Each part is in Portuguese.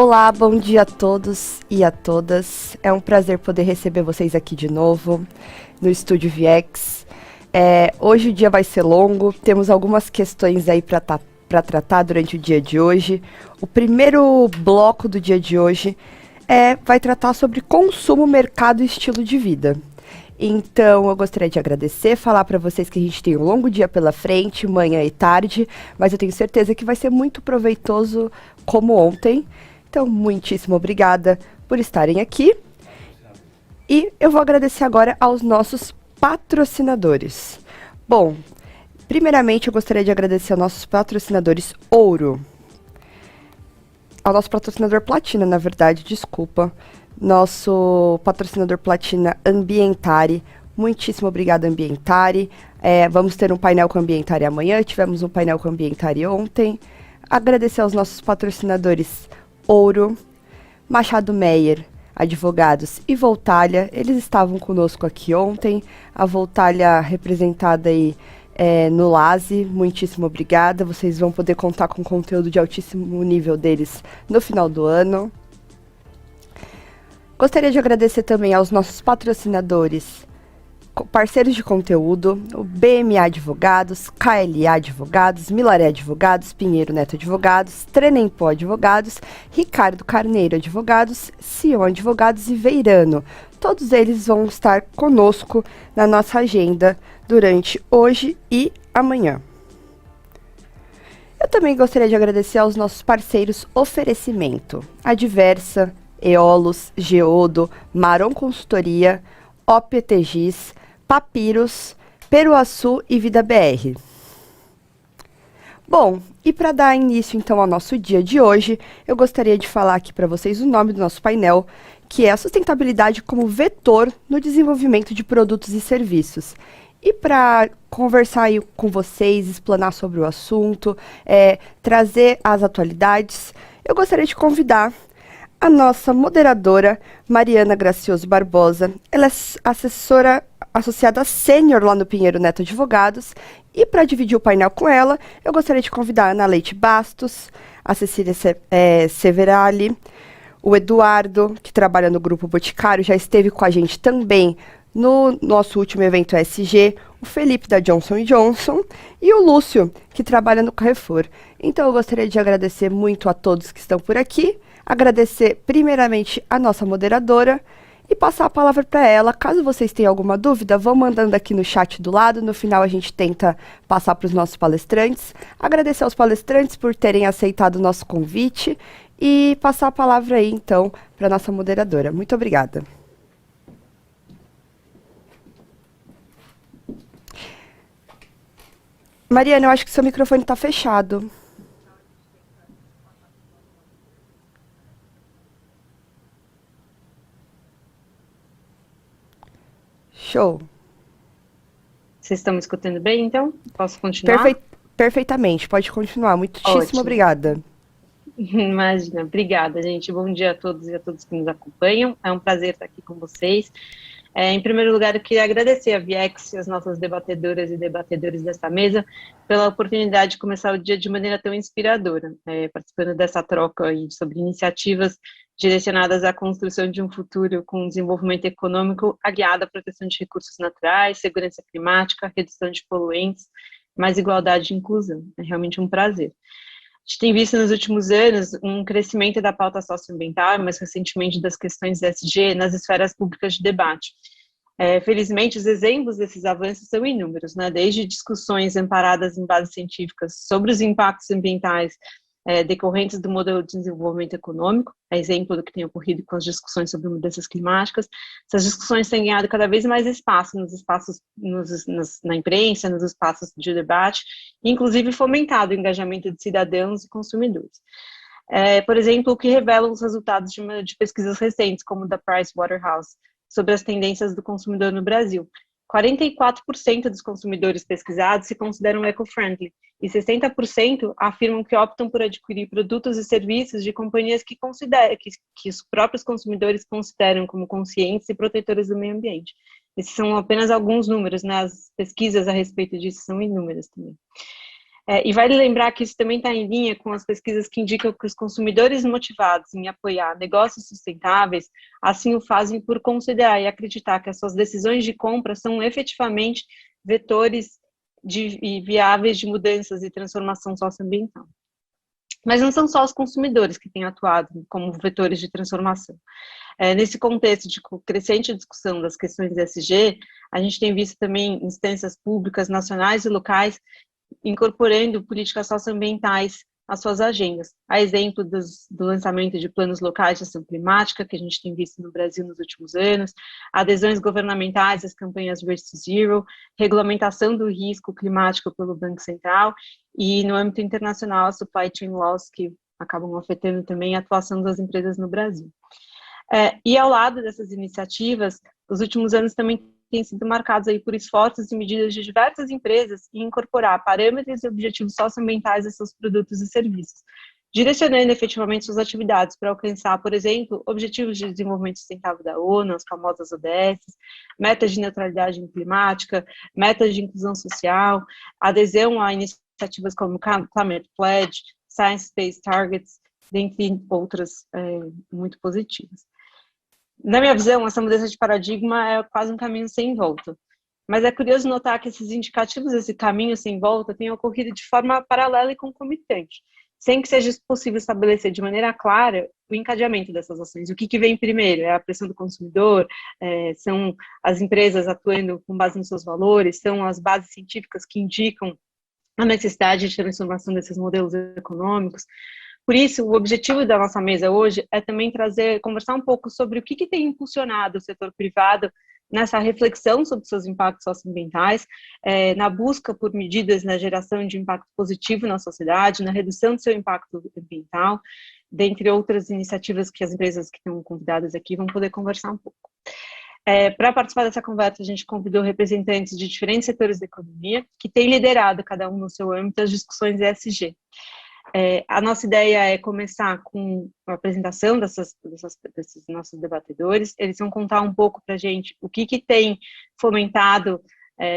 Olá, bom dia a todos e a todas. É um prazer poder receber vocês aqui de novo no Estúdio VX. Hoje o dia vai ser longo, temos algumas questões aí para tratar durante o dia de hoje. O primeiro bloco do dia de hoje vai tratar sobre consumo, mercado e estilo de vida. Então, eu gostaria de agradecer, falar para vocês que a gente tem um longo dia pela frente, manhã e tarde, mas eu tenho certeza que vai ser muito proveitoso como ontem. Então, muitíssimo obrigada por estarem aqui. E eu vou agradecer agora aos nossos patrocinadores. Bom, primeiramente eu gostaria de agradecer aos nossos patrocinadores Ouro. Ao nosso patrocinador Platina, na verdade, desculpa. Nosso patrocinador Platina Ambientari. Muitíssimo obrigada, Ambientari. Vamos ter um painel com Ambientari amanhã. Tivemos um painel com Ambientari ontem. Agradecer aos nossos patrocinadores Ouro, Machado Meyer, Advogados e Voltalha. Eles estavam conosco aqui ontem. A Voltalha representada aí no LASE. Muitíssimo obrigada. Vocês vão poder contar com conteúdo de altíssimo nível deles no final do ano. Gostaria de agradecer também aos nossos patrocinadores, parceiros de conteúdo, o BMA Advogados, KLA Advogados, Milaré Advogados, Pinheiro Neto Advogados, Trenempo Advogados, Ricardo Carneiro Advogados, Sion Advogados e Veirano. Todos eles vão estar conosco na nossa agenda durante hoje e amanhã. Eu também gostaria de agradecer aos nossos parceiros Oferecimento, Adversa, Eolos, Geodo, Maron Consultoria, OPTGIS, Papiros, Peruaçu e Vida BR. Bom, e para dar início então ao nosso dia de hoje, eu gostaria de falar aqui para vocês o nome do nosso painel, que é a sustentabilidade como vetor no desenvolvimento de produtos e serviços. E para conversar aí com vocês, explanar sobre o assunto, trazer as atualidades, eu gostaria de convidar a nossa moderadora, Mariana Gracioso Barbosa. Ela é assessora associada sênior lá no Pinheiro Neto Advogados. E para dividir o painel com ela, eu gostaria de convidar a Ana Leite Bastos, a Cecília Severali, o Eduardo, que trabalha no Grupo Boticário, já esteve com a gente também no nosso último evento ESG, o Felipe da Johnson Johnson e o Lúcio, que trabalha no Carrefour. Então, eu gostaria de agradecer muito a todos que estão por aqui. Agradecer primeiramente a nossa moderadora e passar a palavra para ela. Caso vocês tenham alguma dúvida, vão mandando aqui no chat do lado. No final a gente tenta passar para os nossos palestrantes. Agradecer aos palestrantes por terem aceitado o nosso convite e passar a palavra aí então para a nossa moderadora. Muito obrigada. Mariana, eu acho que seu microfone está fechado. Show. Vocês estão me escutando bem, então? Posso continuar? Perfeitamente, pode continuar. Muitíssimo obrigada. Imagina, obrigada, gente. Bom dia a todos e a todos que nos acompanham. É um prazer estar aqui com vocês. Em primeiro lugar, eu queria agradecer a VX e as nossas debatedoras e debatedores desta mesa pela oportunidade de começar o dia de maneira tão inspiradora, participando dessa troca aí sobre iniciativas direcionadas à construção de um futuro com desenvolvimento econômico aliado à proteção de recursos naturais, segurança climática, redução de poluentes, mais igualdade e inclusão. É realmente um prazer. A gente tem visto nos últimos anos um crescimento da pauta socioambiental, mais recentemente das questões ESG, nas esferas públicas de debate. Felizmente, os exemplos desses avanços são inúmeros, né? Desde discussões amparadas em bases científicas sobre os impactos ambientais decorrentes do modelo de desenvolvimento econômico, exemplo do que tem ocorrido com as discussões sobre mudanças climáticas. Essas discussões têm ganhado cada vez mais espaço na imprensa, nos espaços de debate, inclusive fomentado o engajamento de cidadãos e consumidores. Por exemplo, o que revelam os resultados de pesquisas recentes, como da Pricewaterhouse, sobre as tendências do consumidor no Brasil. 44% dos consumidores pesquisados se consideram eco-friendly e 60% afirmam que optam por adquirir produtos e serviços de companhias que os próprios consumidores consideram como conscientes e protetores do meio ambiente. Esses são apenas alguns números, né? As pesquisas a respeito disso são inúmeras também. E vale lembrar que isso também está em linha com as pesquisas que indicam que os consumidores motivados em apoiar negócios sustentáveis, assim o fazem por considerar e acreditar que as suas decisões de compra são efetivamente vetores e viáveis de mudanças e transformação socioambiental. Mas não são só os consumidores que têm atuado como vetores de transformação. Nesse contexto de crescente discussão das questões de ESG, a gente tem visto também instâncias públicas, nacionais e locais incorporando políticas socioambientais às suas agendas. A exemplo do lançamento de planos locais de ação climática, que a gente tem visto no Brasil nos últimos anos, adesões governamentais às campanhas Race to Zero, regulamentação do risco climático pelo Banco Central e, no âmbito internacional, a supply chain laws, que acabam afetando também a atuação das empresas no Brasil. E ao lado dessas iniciativas, os últimos anos também têm sido marcados aí por esforços e medidas de diversas empresas em incorporar parâmetros e objetivos socioambientais a seus produtos e serviços, direcionando efetivamente suas atividades para alcançar, por exemplo, objetivos de desenvolvimento sustentável da ONU, as famosas ODS, metas de neutralidade climática, metas de inclusão social, adesão a iniciativas como Climate Pledge, Science Based Targets, dentre outras muito positivas. Na minha visão, essa mudança de paradigma é quase um caminho sem volta. Mas é curioso notar que esses indicativos desse caminho sem volta têm ocorrido de forma paralela e concomitante, sem que seja possível estabelecer de maneira clara o encadeamento dessas ações. O que vem primeiro? É a pressão do consumidor? São as empresas atuando com base nos seus valores? São as bases científicas que indicam a necessidade de transformação desses modelos econômicos? Por isso, o objetivo da nossa mesa hoje é também conversar um pouco sobre o que tem impulsionado o setor privado nessa reflexão sobre seus impactos socioambientais, na busca por medidas na geração de impacto positivo na sociedade, na redução do seu impacto ambiental, dentre outras iniciativas que as empresas que estão convidadas aqui vão poder conversar um pouco. Para participar dessa conversa, a gente convidou representantes de diferentes setores da economia, que têm liderado, cada um no seu âmbito, as discussões ESG. A nossa ideia é começar com a apresentação desses nossos debatedores. Eles vão contar um pouco para a gente o que tem fomentado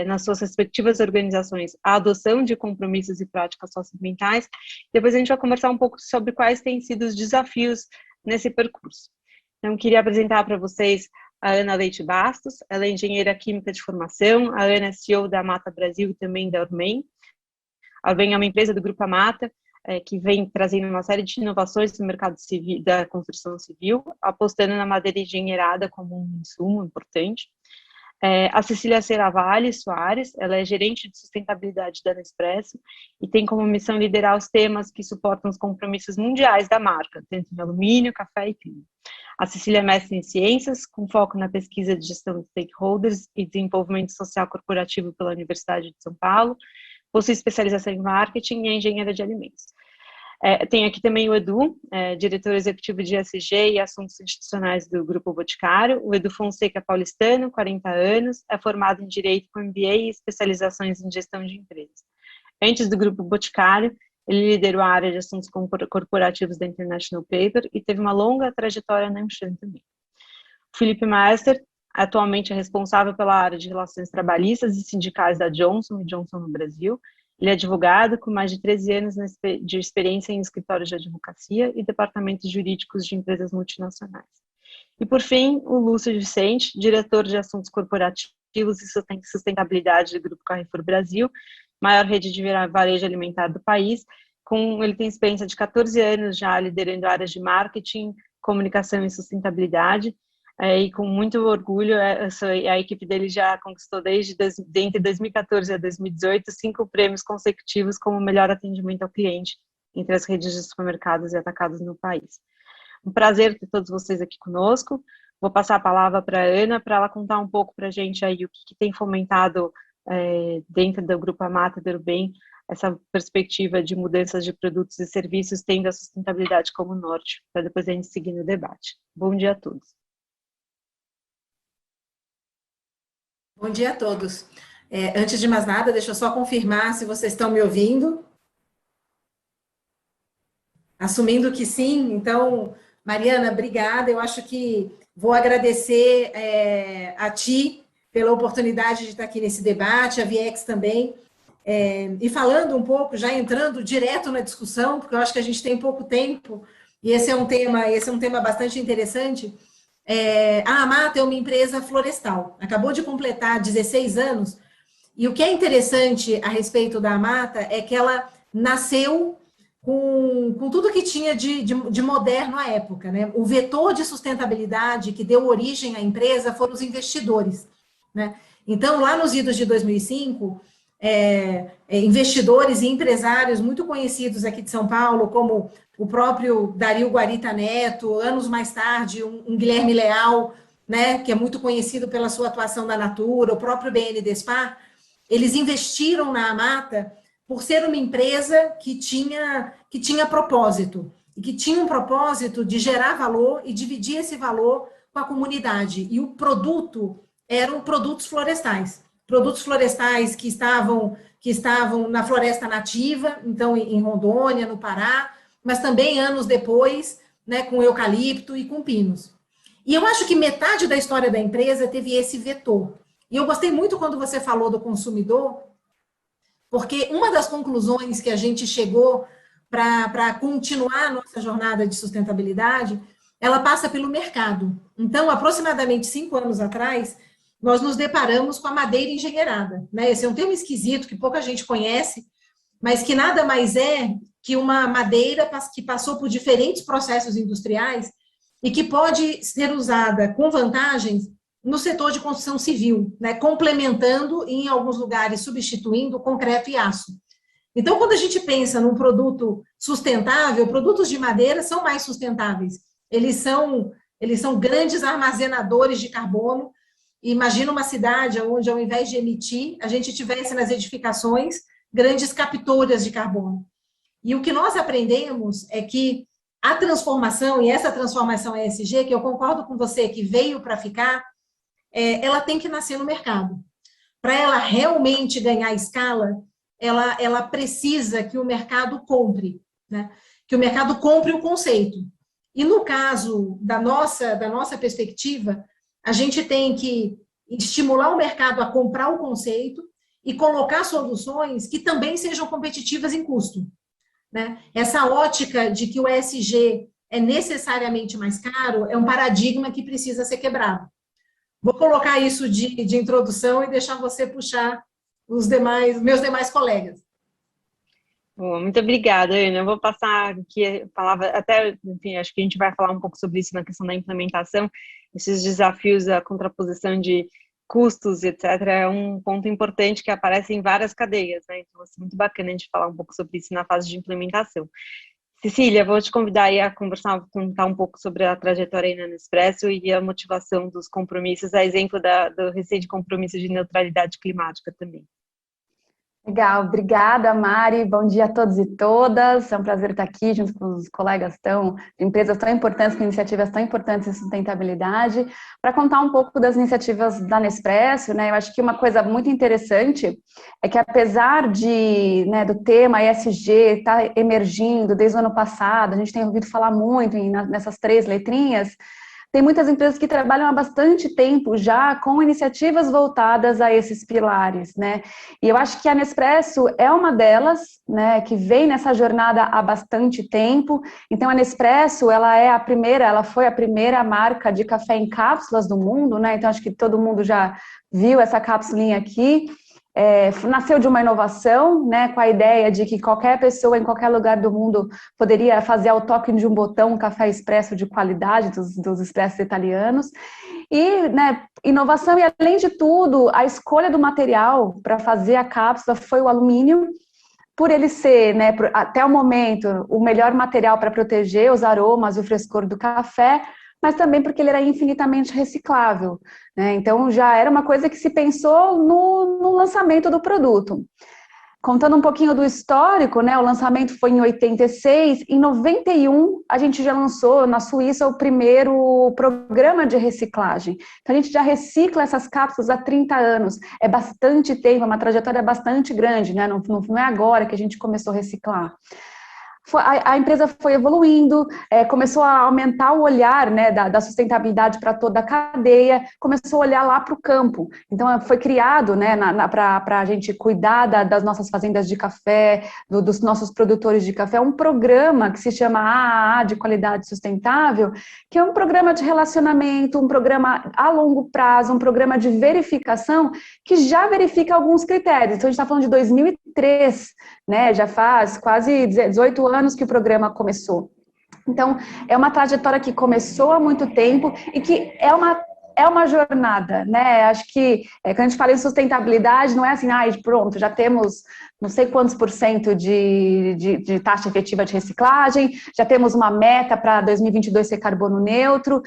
nas suas respectivas organizações a adoção de compromissos e práticas socioambientais. Depois a gente vai conversar um pouco sobre quais têm sido os desafios nesse percurso. Então, queria apresentar para vocês a Ana Leite Bastos. Ela é engenheira química de formação. A Ana é CEO da Mata Brasil e também da Urmen. A Urmen é uma empresa do Grupo Amata, que vem trazendo uma série de inovações no mercado civil, da construção civil, apostando na madeira engenheirada como um insumo importante. A Cecília Seravalli Soares, ela é gerente de sustentabilidade da Nespresso e tem como missão liderar os temas que suportam os compromissos mundiais da marca, tanto em alumínio, café e clima. A Cecília é mestre em ciências, com foco na pesquisa de gestão de stakeholders e desenvolvimento social corporativo pela Universidade de São Paulo, possui especialização em marketing e é engenheira de alimentos. Tem aqui também o Edu, diretor executivo de ESG e assuntos institucionais do Grupo Boticário. O Edu Fonseca é paulistano, 40 anos, é formado em Direito com MBA e especializações em Gestão de Empresas. Antes do Grupo Boticário, ele liderou a área de assuntos corporativos da International Paper e teve uma longa trajetória na Amcham também. O Felipe Maester atualmente é responsável pela área de relações trabalhistas e sindicais da Johnson & Johnson no Brasil. Ele é advogado com mais de 13 anos de experiência em escritórios de advocacia e departamentos jurídicos de empresas multinacionais. E, por fim, o Lúcio Vicente, diretor de assuntos corporativos e sustentabilidade do Grupo Carrefour Brasil, maior rede de varejo alimentar do país. Ele tem experiência de 14 anos já liderando áreas de marketing, comunicação e sustentabilidade. E com muito orgulho, a equipe dele já conquistou entre 2014 a 2018 5 prêmios consecutivos como melhor atendimento ao cliente entre as redes de supermercados e atacados no país. Um prazer ter todos vocês aqui conosco. Vou passar a palavra para a Ana, para ela contar um pouco para a gente aí o que tem fomentado dentro do Grupo Amata e da Urben essa perspectiva de mudanças de produtos e serviços, tendo a sustentabilidade como norte, para depois a gente seguir no debate. Bom dia a todos. Bom dia a todos. Antes de mais nada, deixa eu só confirmar se vocês estão me ouvindo. Assumindo que sim, então, Mariana, obrigada. Eu acho que vou agradecer a ti pela oportunidade de estar aqui nesse debate, a Viex também, E falando um pouco, já entrando direto na discussão, porque eu acho que a gente tem pouco tempo, e esse é um tema bastante interessante. A Amata é uma empresa florestal, acabou de completar 16 anos, e o que é interessante a respeito da Amata é que ela nasceu com tudo que tinha de moderno à época, né? O vetor de sustentabilidade que deu origem à empresa foram os investidores, né? Então, lá nos idos de 2005, investidores e empresários muito conhecidos aqui de São Paulo, como o próprio Dario Guarita Neto, anos mais tarde, um Guilherme Leal, né, que é muito conhecido pela sua atuação na Natura, o próprio BNDESPAR, eles investiram na Amata por ser uma empresa que tinha propósito, e que tinha um propósito de gerar valor e dividir esse valor com a comunidade. E o produto eram produtos florestais que estavam na floresta nativa, então em Rondônia, no Pará, mas também anos depois, né, com eucalipto e com pinos. E eu acho que metade da história da empresa teve esse vetor. E eu gostei muito quando você falou do consumidor, porque uma das conclusões que a gente chegou para continuar a nossa jornada de sustentabilidade, ela passa pelo mercado. Então, aproximadamente 5 anos atrás, nós nos deparamos com a madeira engenheirada, né? Esse é um termo esquisito que pouca gente conhece, mas que nada mais é que uma madeira que passou por diferentes processos industriais e que pode ser usada com vantagens no setor de construção civil, né? Complementando e, em alguns lugares, substituindo concreto e aço. Então, quando a gente pensa num produto sustentável, produtos de madeira são mais sustentáveis. Eles são grandes armazenadores de carbono. Imagina uma cidade onde, ao invés de emitir, a gente tivesse nas edificações grandes captoras de carbono. E o que nós aprendemos é que a transformação, e essa transformação ESG, que eu concordo com você, que veio para ficar, ela tem que nascer no mercado. Para ela realmente ganhar escala, ela precisa que o mercado compre, né? Que o mercado compre o conceito. E no caso da nossa perspectiva, a gente tem que estimular o mercado a comprar o conceito e colocar soluções que também sejam competitivas em custo, né? Essa ótica de que o ESG é necessariamente mais caro é um paradigma que precisa ser quebrado. Vou colocar isso de introdução e deixar você puxar meus demais colegas. Bom, muito obrigada, Ana. Eu vou passar aqui a palavra, até, enfim, acho que a gente vai falar um pouco sobre isso na questão da implementação, esses desafios, a contraposição de custos, etc., é um ponto importante que aparece em várias cadeias, né? Então, é muito bacana a gente falar um pouco sobre isso na fase de implementação. Cecília, vou te convidar aí a contar um pouco sobre a trajetória aí na Nespresso e a motivação dos compromissos, a exemplo do recente compromisso de neutralidade climática também. Legal, obrigada, Mari. Bom dia a todos e todas. É um prazer estar aqui junto com os colegas de empresas tão importantes, com iniciativas tão importantes em sustentabilidade, para contar um pouco das iniciativas da Nespresso, né? Eu acho que uma coisa muito interessante é que, apesar do tema ESG estar emergindo desde o ano passado, a gente tem ouvido falar muito nessas 3 letrinhas. Tem muitas empresas que trabalham há bastante tempo já com iniciativas voltadas a esses pilares, né? E eu acho que a Nespresso é uma delas, né, que vem nessa jornada há bastante tempo. Então, a Nespresso, ela foi a primeira marca de café em cápsulas do mundo, né? Então, acho que todo mundo já viu essa cápsulinha aqui. Nasceu de uma inovação, né, com a ideia de que qualquer pessoa em qualquer lugar do mundo poderia fazer ao toque de um botão um café expresso de qualidade dos expressos italianos. E, né, inovação e, além de tudo, a escolha do material para fazer a cápsula foi o alumínio, por ele ser, né, até o momento, o melhor material para proteger os aromas e o frescor do café, mas também porque ele era infinitamente reciclável, né? Então, já era uma coisa que se pensou no lançamento do produto. Contando um pouquinho do histórico, né, o lançamento foi em 86, em 91 a gente já lançou na Suíça o primeiro programa de reciclagem. Então, a gente já recicla essas cápsulas há 30 anos, é bastante tempo, é uma trajetória bastante grande, né? Não é agora que a gente começou a reciclar. a empresa foi evoluindo, começou a aumentar o olhar, né, da sustentabilidade para toda a cadeia, começou a olhar lá para o campo. Então, foi criado, né, para a gente cuidar das nossas fazendas de café, dos nossos produtores de café, um programa que se chama AAA, de Qualidade Sustentável, que é um programa de relacionamento, um programa a longo prazo, um programa de verificação, que já verifica alguns critérios. Então, a gente está falando de 2003, né, já faz quase 18 anos que o programa começou. Então, é uma trajetória que começou há muito tempo e que é uma jornada, né? Acho que quando a gente fala em sustentabilidade, não é assim, pronto, já temos não sei quantos por cento de taxa efetiva de reciclagem, já temos uma meta para 2022 ser carbono neutro.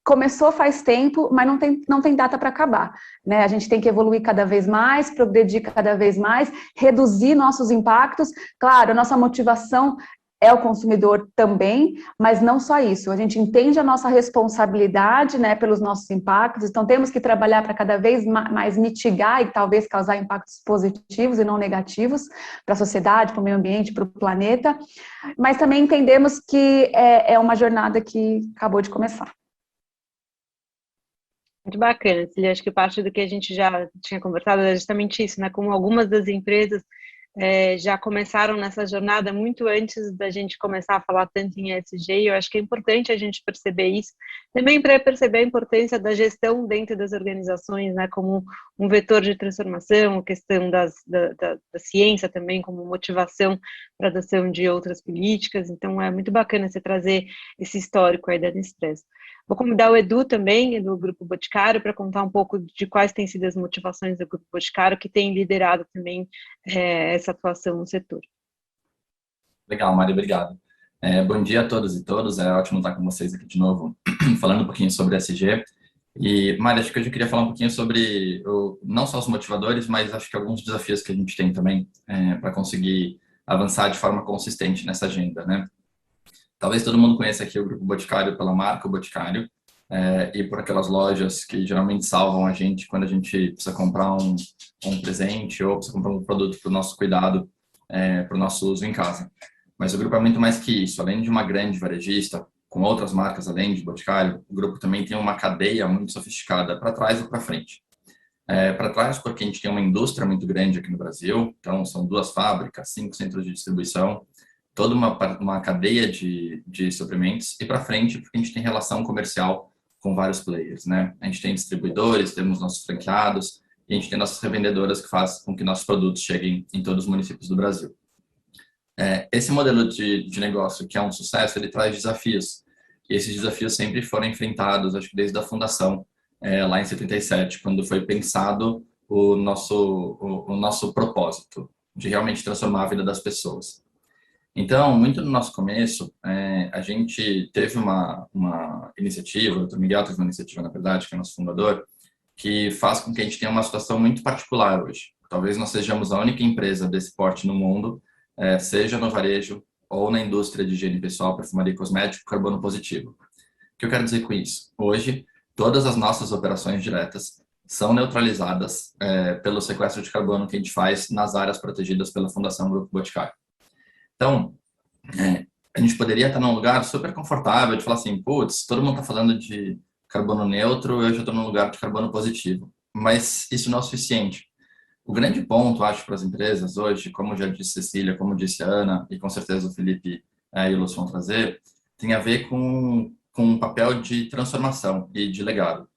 Começou faz tempo, mas não tem data para acabar, né? A gente tem que evoluir cada vez mais, progredir cada vez mais, reduzir nossos impactos. Claro, a nossa motivação é o consumidor também, mas não só isso. A gente entende a nossa responsabilidade, né, pelos nossos impactos, então temos que trabalhar para cada vez mais mitigar e talvez causar impactos positivos e não negativos para a sociedade, para o meio ambiente, para o planeta, mas também entendemos que é uma jornada que acabou de começar. Muito bacana, Cília. Acho que parte do que a gente já tinha conversado é justamente isso, né? Como algumas das empresas já começaram nessa jornada muito antes da gente começar a falar tanto em ESG, e eu acho que é importante a gente perceber isso, também para perceber a importância da gestão dentro das organizações, né, como um vetor de transformação, a questão da ciência também como motivação para a adoção de outras políticas. Então é muito bacana você trazer esse histórico aí da Nespresso. Vou convidar o Edu também, do Grupo Boticário, para contar um pouco de quais têm sido as motivações do Grupo Boticário, que tem liderado também essa atuação no setor. Legal, Mari, obrigado. Bom dia a todos e todas, é ótimo estar com vocês aqui de novo, falando um pouquinho sobre SG. E, Mari, acho que hoje eu queria falar um pouquinho sobre, não só os motivadores, mas acho que alguns desafios que a gente tem também para conseguir avançar de forma consistente nessa agenda, né? Talvez todo mundo conheça aqui o Grupo Boticário pela marca Boticário e por aquelas lojas que geralmente salvam a gente quando a gente precisa comprar um presente ou precisa comprar um produto para o nosso cuidado, para o nosso uso em casa. Mas o grupo é muito mais que isso. Além de uma grande varejista, com outras marcas além de Boticário, o grupo também tem uma cadeia muito sofisticada para trás ou para frente. Para trás, porque a gente tem uma indústria muito grande aqui no Brasil, então são 2 fábricas, 5 centros de distribuição, toda uma cadeia de suprimentos, e para frente, porque a gente tem relação comercial com vários players, né? A gente tem distribuidores, temos nossos franqueados, e a gente tem nossas revendedoras que fazem com que nossos produtos cheguem em todos os municípios do Brasil. Esse modelo de negócio, que é um sucesso, ele traz desafios, e esses desafios sempre foram enfrentados, acho que desde a fundação, lá em 77, quando foi pensado o nosso propósito, de realmente transformar a vida das pessoas. Então, muito no nosso começo, a gente teve uma iniciativa, o Dr. Miguel teve uma iniciativa, na verdade, que é nosso fundador, que faz com que a gente tenha uma situação muito particular hoje. Talvez nós sejamos a única empresa desse porte no mundo, seja no varejo ou na indústria de higiene pessoal, perfumaria e cosmético, carbono positivo. O que eu quero dizer com isso? Hoje, todas as nossas operações diretas são neutralizadas pelo sequestro de carbono que a gente faz nas áreas protegidas pela Fundação Grupo Boticário. Então, a gente poderia estar num lugar super confortável de falar assim, putz, todo mundo está falando de carbono neutro, eu já estou num lugar de carbono positivo. Mas isso não é o suficiente. O grande ponto, acho, para as empresas hoje, como já disse Cecília, como disse a Ana, e com certeza o Felipe e o Lúcio vão trazer, tem a ver com um papel de transformação e de legado.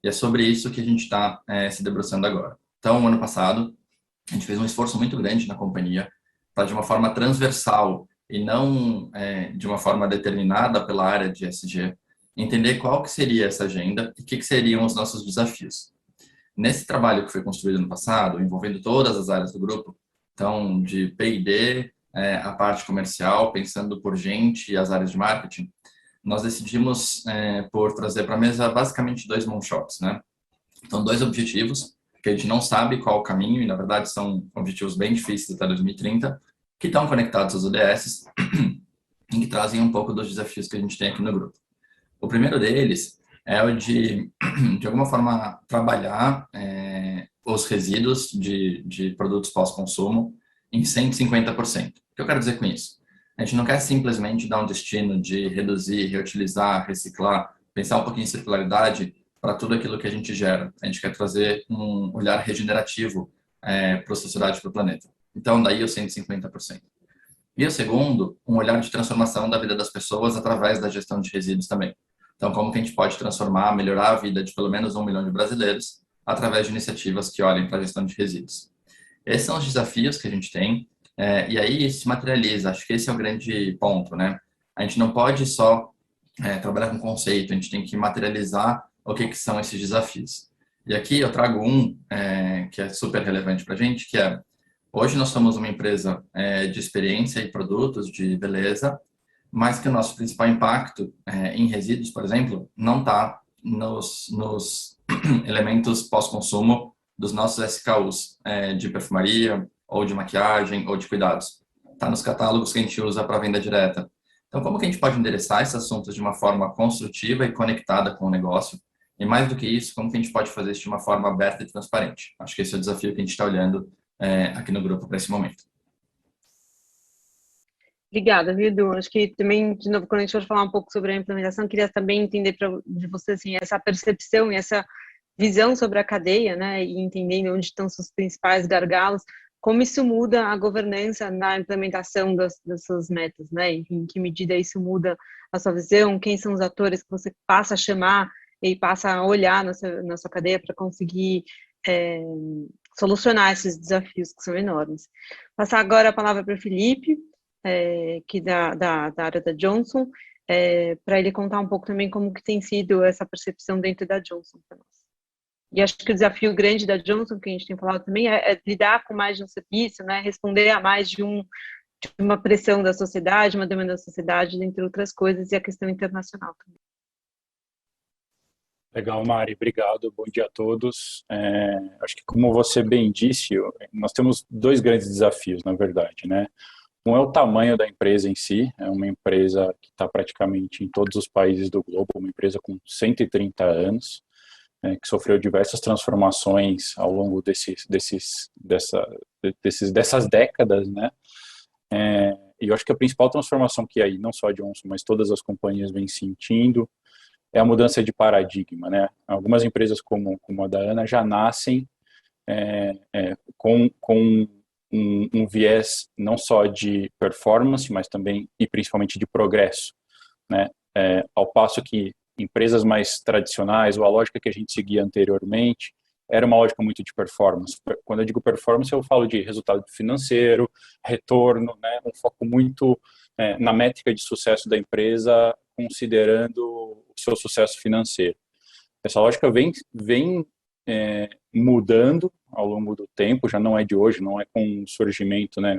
E é sobre isso que a gente está se debruçando agora. Então, ano passado, a gente fez um esforço muito grande na companhia para, de uma forma transversal e não de uma forma determinada pela área de ESG, entender qual que seria essa agenda e o que seriam os nossos desafios. Nesse trabalho que foi construído no passado, envolvendo todas as áreas do grupo, então de P&D, a parte comercial, pensando por gente e as áreas de marketing, nós decidimos por trazer para a mesa basicamente 2 moonshots, né? Então, 2 objetivos, que a gente não sabe qual o caminho, e na verdade são objetivos bem difíceis até 2030, que estão conectados aos ODS e que trazem um pouco dos desafios que a gente tem aqui no grupo. O primeiro deles é o de alguma forma, trabalhar os resíduos de produtos pós-consumo em 150%. que eu quero dizer com isso? A gente não quer simplesmente dar um destino de reduzir, reutilizar, reciclar, pensar um pouquinho em circularidade para tudo aquilo que a gente gera. A gente quer trazer um olhar regenerativo para a sociedade e para o planeta. Então, daí os 150%. E o segundo, um olhar de transformação da vida das pessoas através da gestão de resíduos também. Então, como que a gente pode transformar, melhorar a vida de pelo menos 1 milhão de brasileiros através de iniciativas que olhem para a gestão de resíduos. Esses são os desafios que a gente tem, e aí isso se materializa. Acho que esse é o grande ponto, né? A gente não pode só trabalhar com conceito, a gente tem que materializar o que são esses desafios. E aqui eu trago que é super relevante para a gente, que é, hoje nós somos uma empresa de experiência e produtos de beleza, mas que o nosso principal impacto em resíduos, por exemplo, não está nos elementos pós-consumo dos nossos SKUs de perfumaria, ou de maquiagem, ou de cuidados. Está nos catálogos que a gente usa para venda direta. Então, como que a gente pode endereçar esses assuntos de uma forma construtiva e conectada com o negócio? E mais do que isso, como que a gente pode fazer isso de uma forma aberta e transparente? Acho que esse é o desafio que a gente está olhando aqui no grupo para esse momento. Obrigada, Edu. Acho que também, de novo, quando a gente for falar um pouco sobre a implementação, queria também entender de você assim, essa percepção e essa visão sobre a cadeia, né, e entendendo onde estão seus principais gargalos, como isso muda a governança na implementação das suas metas, né, em que medida isso muda a sua visão, quem são os atores que você passa a chamar e passa a olhar na sua cadeia para conseguir solucionar esses desafios que são enormes. Passar agora a palavra para o Felipe, que da área da Johnson, para ele contar um pouco também como que tem sido essa percepção dentro da Johnson para nós. E acho que o desafio grande da Johnson, que a gente tem falado também, é lidar com mais de um serviço, né, responder a mais de uma pressão da sociedade, uma demanda da sociedade, entre outras coisas, e a questão internacional também. Legal, Mari, obrigado, bom dia a todos. Acho que, como você bem disse, nós temos dois grandes desafios, na verdade, né? Um é o tamanho da empresa em si, é uma empresa que está praticamente em todos os países do globo, uma empresa com 130 anos, que sofreu diversas transformações ao longo dessas décadas, né? E eu acho que a principal transformação que aí, não só a Johnson, mas todas as companhias vêm sentindo, é a mudança de paradigma, né? Algumas empresas como a da Ana já nascem com um viés não só de performance, mas também e principalmente de progresso, né? Ao passo que empresas mais tradicionais, ou a lógica que a gente seguia anteriormente, era uma lógica muito de performance. Quando eu digo performance, eu falo de resultado financeiro, retorno, né? Um foco muito na métrica de sucesso da empresa, considerando o seu sucesso financeiro. Essa lógica vem mudando ao longo do tempo, já não é de hoje, não é com o surgimento, né,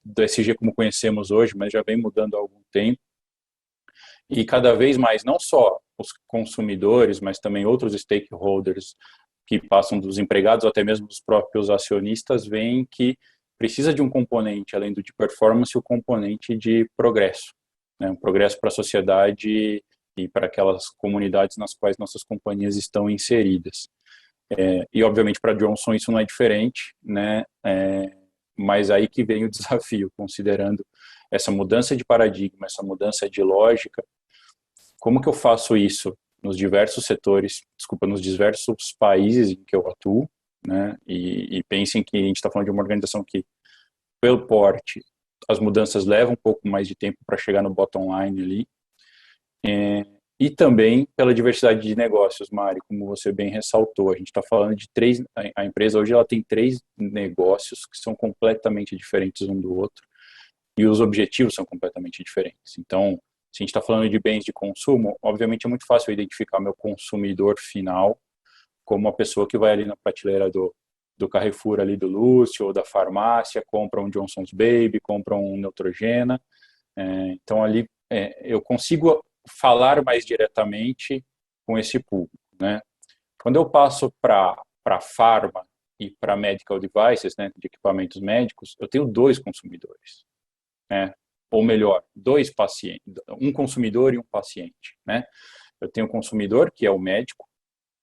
do SG como conhecemos hoje, mas já vem mudando há algum tempo. E cada vez mais, não só os consumidores, mas também outros stakeholders que passam dos empregados ou até mesmo dos próprios acionistas, veem que precisa de um componente, além do de performance, o componente de progresso, né? Um progresso para a sociedade e para aquelas comunidades nas quais nossas companhias estão inseridas. E, obviamente, para a Johnson isso não é diferente, né? Mas aí que vem o desafio, considerando essa mudança de paradigma, essa mudança de lógica. Como que eu faço isso nos diversos setores, nos diversos países em que eu atuo, né? E pensem que a gente está falando de uma organização que, pelo porte, as mudanças levam um pouco mais de tempo para chegar no bottom line ali. E também pela diversidade de negócios, Mari, como você bem ressaltou. A gente está falando de a empresa hoje ela tem 3 negócios que são completamente diferentes um do outro e os objetivos são completamente diferentes. Então, se a gente está falando de bens de consumo, obviamente é muito fácil identificar meu consumidor final como a pessoa que vai ali na prateleira do Carrefour ali do Lúcio ou da farmácia, compra um Johnson's Baby, compra um Neutrogena. Então ali eu consigo falar mais diretamente com esse público, né? Quando eu passo para farma e para medical devices, né, de equipamentos médicos, eu tenho 2 consumidores, né? Ou melhor, 2 pacientes, um consumidor e um paciente, né? Eu tenho o consumidor, que é o médico,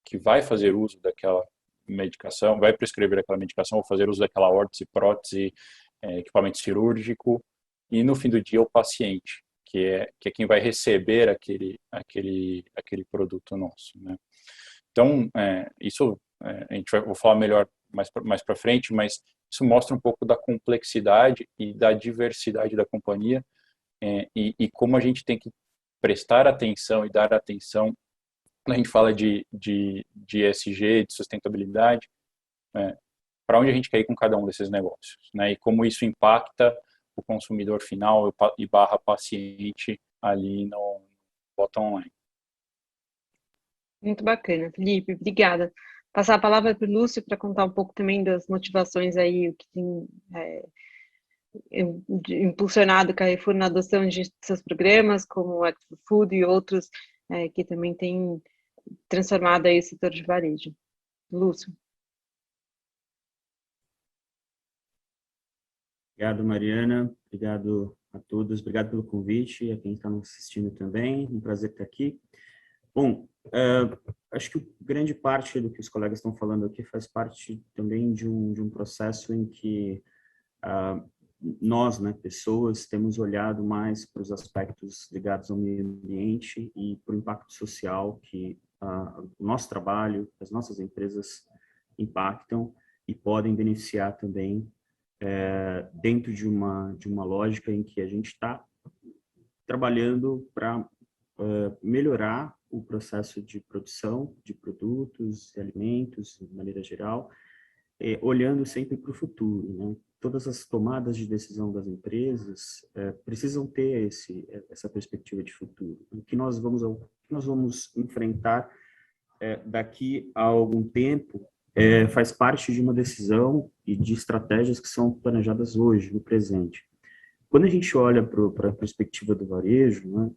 que vai fazer uso daquela medicação, vai prescrever aquela medicação ou fazer uso daquela órtese, prótese, equipamento cirúrgico, e no fim do dia o paciente, que é quem vai receber aquele produto nosso, né? Então, isso vou falar melhor mais para frente, mas isso mostra um pouco da complexidade e da diversidade da companhia, e como a gente tem que prestar atenção e dar atenção quando a gente fala de ESG, de sustentabilidade, para onde a gente quer ir com cada um desses negócios, né? E como isso impacta o consumidor final e barra paciente ali no bottom line. Muito bacana, Felipe, obrigada. Passar a palavra para o Lúcio para contar um pouco também das motivações aí, o que tem impulsionado o Carrefour na adoção de seus programas, como o Expo Food e outros que também têm transformado aí o setor de varejo. Lúcio. Obrigado, Mariana. Obrigado a todos. Obrigado pelo convite e a quem está nos assistindo também. Um prazer estar aqui. Bom, acho que grande parte do que os colegas estão falando aqui faz parte também de um processo em que nós, né, pessoas, temos olhado mais para os aspectos ligados ao meio ambiente e para o impacto social que o nosso trabalho, as nossas empresas impactam e podem beneficiar também dentro de uma lógica em que a gente está trabalhando para melhorar o processo de produção de produtos, de alimentos, de maneira geral, olhando sempre para o futuro, né? Todas as tomadas de decisão das empresas precisam ter essa perspectiva de futuro. O que nós vamos enfrentar daqui a algum tempo faz parte de uma decisão e de estratégias que são planejadas hoje, no presente. Quando a gente olha para a perspectiva do varejo, né,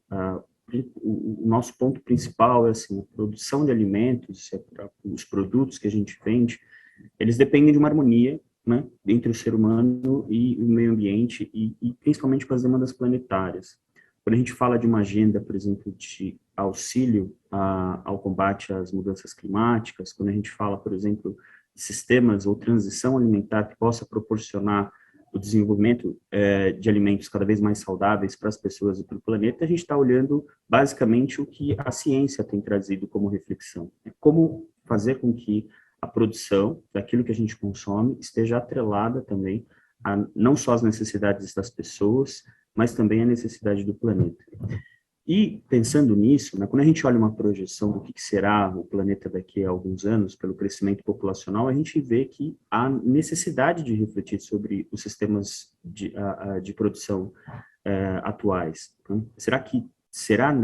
o nosso ponto principal é assim, a produção de alimentos, os produtos que a gente vende, eles dependem de uma harmonia, né, entre o ser humano e o meio ambiente e principalmente com as demandas planetárias. Quando a gente fala de uma agenda, por exemplo, de auxílio ao combate às mudanças climáticas, quando a gente fala, por exemplo, de sistemas ou transição alimentar que possa proporcionar o desenvolvimento de alimentos cada vez mais saudáveis para as pessoas e para o planeta, a gente está olhando basicamente o que a ciência tem trazido como reflexão. Como fazer com que a produção daquilo que a gente consome esteja atrelada também a não só as necessidades das pessoas, mas também a necessidade do planeta. E, pensando nisso, né, quando a gente olha uma projeção do que será o planeta daqui a alguns anos, pelo crescimento populacional, a gente vê que há necessidade de refletir sobre os sistemas de produção atuais. Então, será que será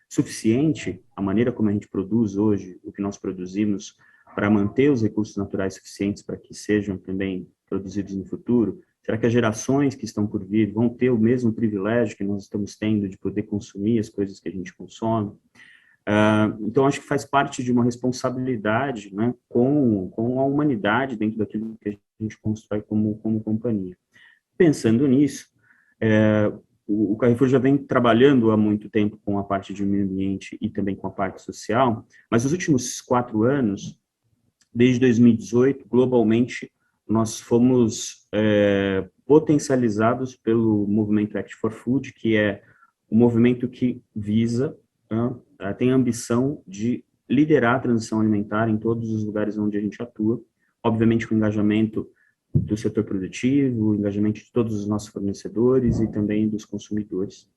suficiente a maneira como a gente produz hoje, o que nós produzimos, para manter os recursos naturais suficientes para que sejam também produzidos no futuro? Será que as gerações que estão por vir vão ter o mesmo privilégio que nós estamos tendo de poder consumir as coisas que a gente consome? Então, acho que faz parte de uma responsabilidade, né, com a humanidade dentro daquilo que a gente constrói como companhia. Pensando nisso, o Carrefour já vem trabalhando há muito tempo com a parte de meio ambiente e também com a parte social, mas nos últimos 4 anos, desde 2018, globalmente, nós fomos potencializados pelo movimento Act for Food, que é um movimento que visa, tem a ambição de liderar a transição alimentar em todos os lugares onde a gente atua, obviamente com o engajamento do setor produtivo, o engajamento de todos os nossos fornecedores e também dos consumidores.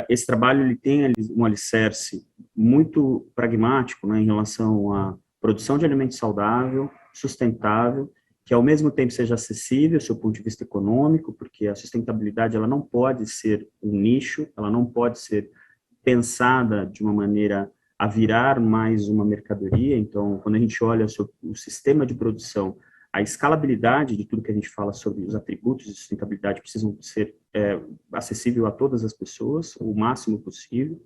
Esse trabalho ele tem um alicerce muito pragmático, né, em relação à produção de alimento saudável, sustentável, que ao mesmo tempo seja acessível do seu ponto de vista econômico, porque a sustentabilidade ela não pode ser um nicho, ela não pode ser pensada de uma maneira a virar mais uma mercadoria. Então, quando a gente olha sobre o sistema de produção, a escalabilidade de tudo que a gente fala sobre os atributos de sustentabilidade precisam ser acessível a todas as pessoas, o máximo possível.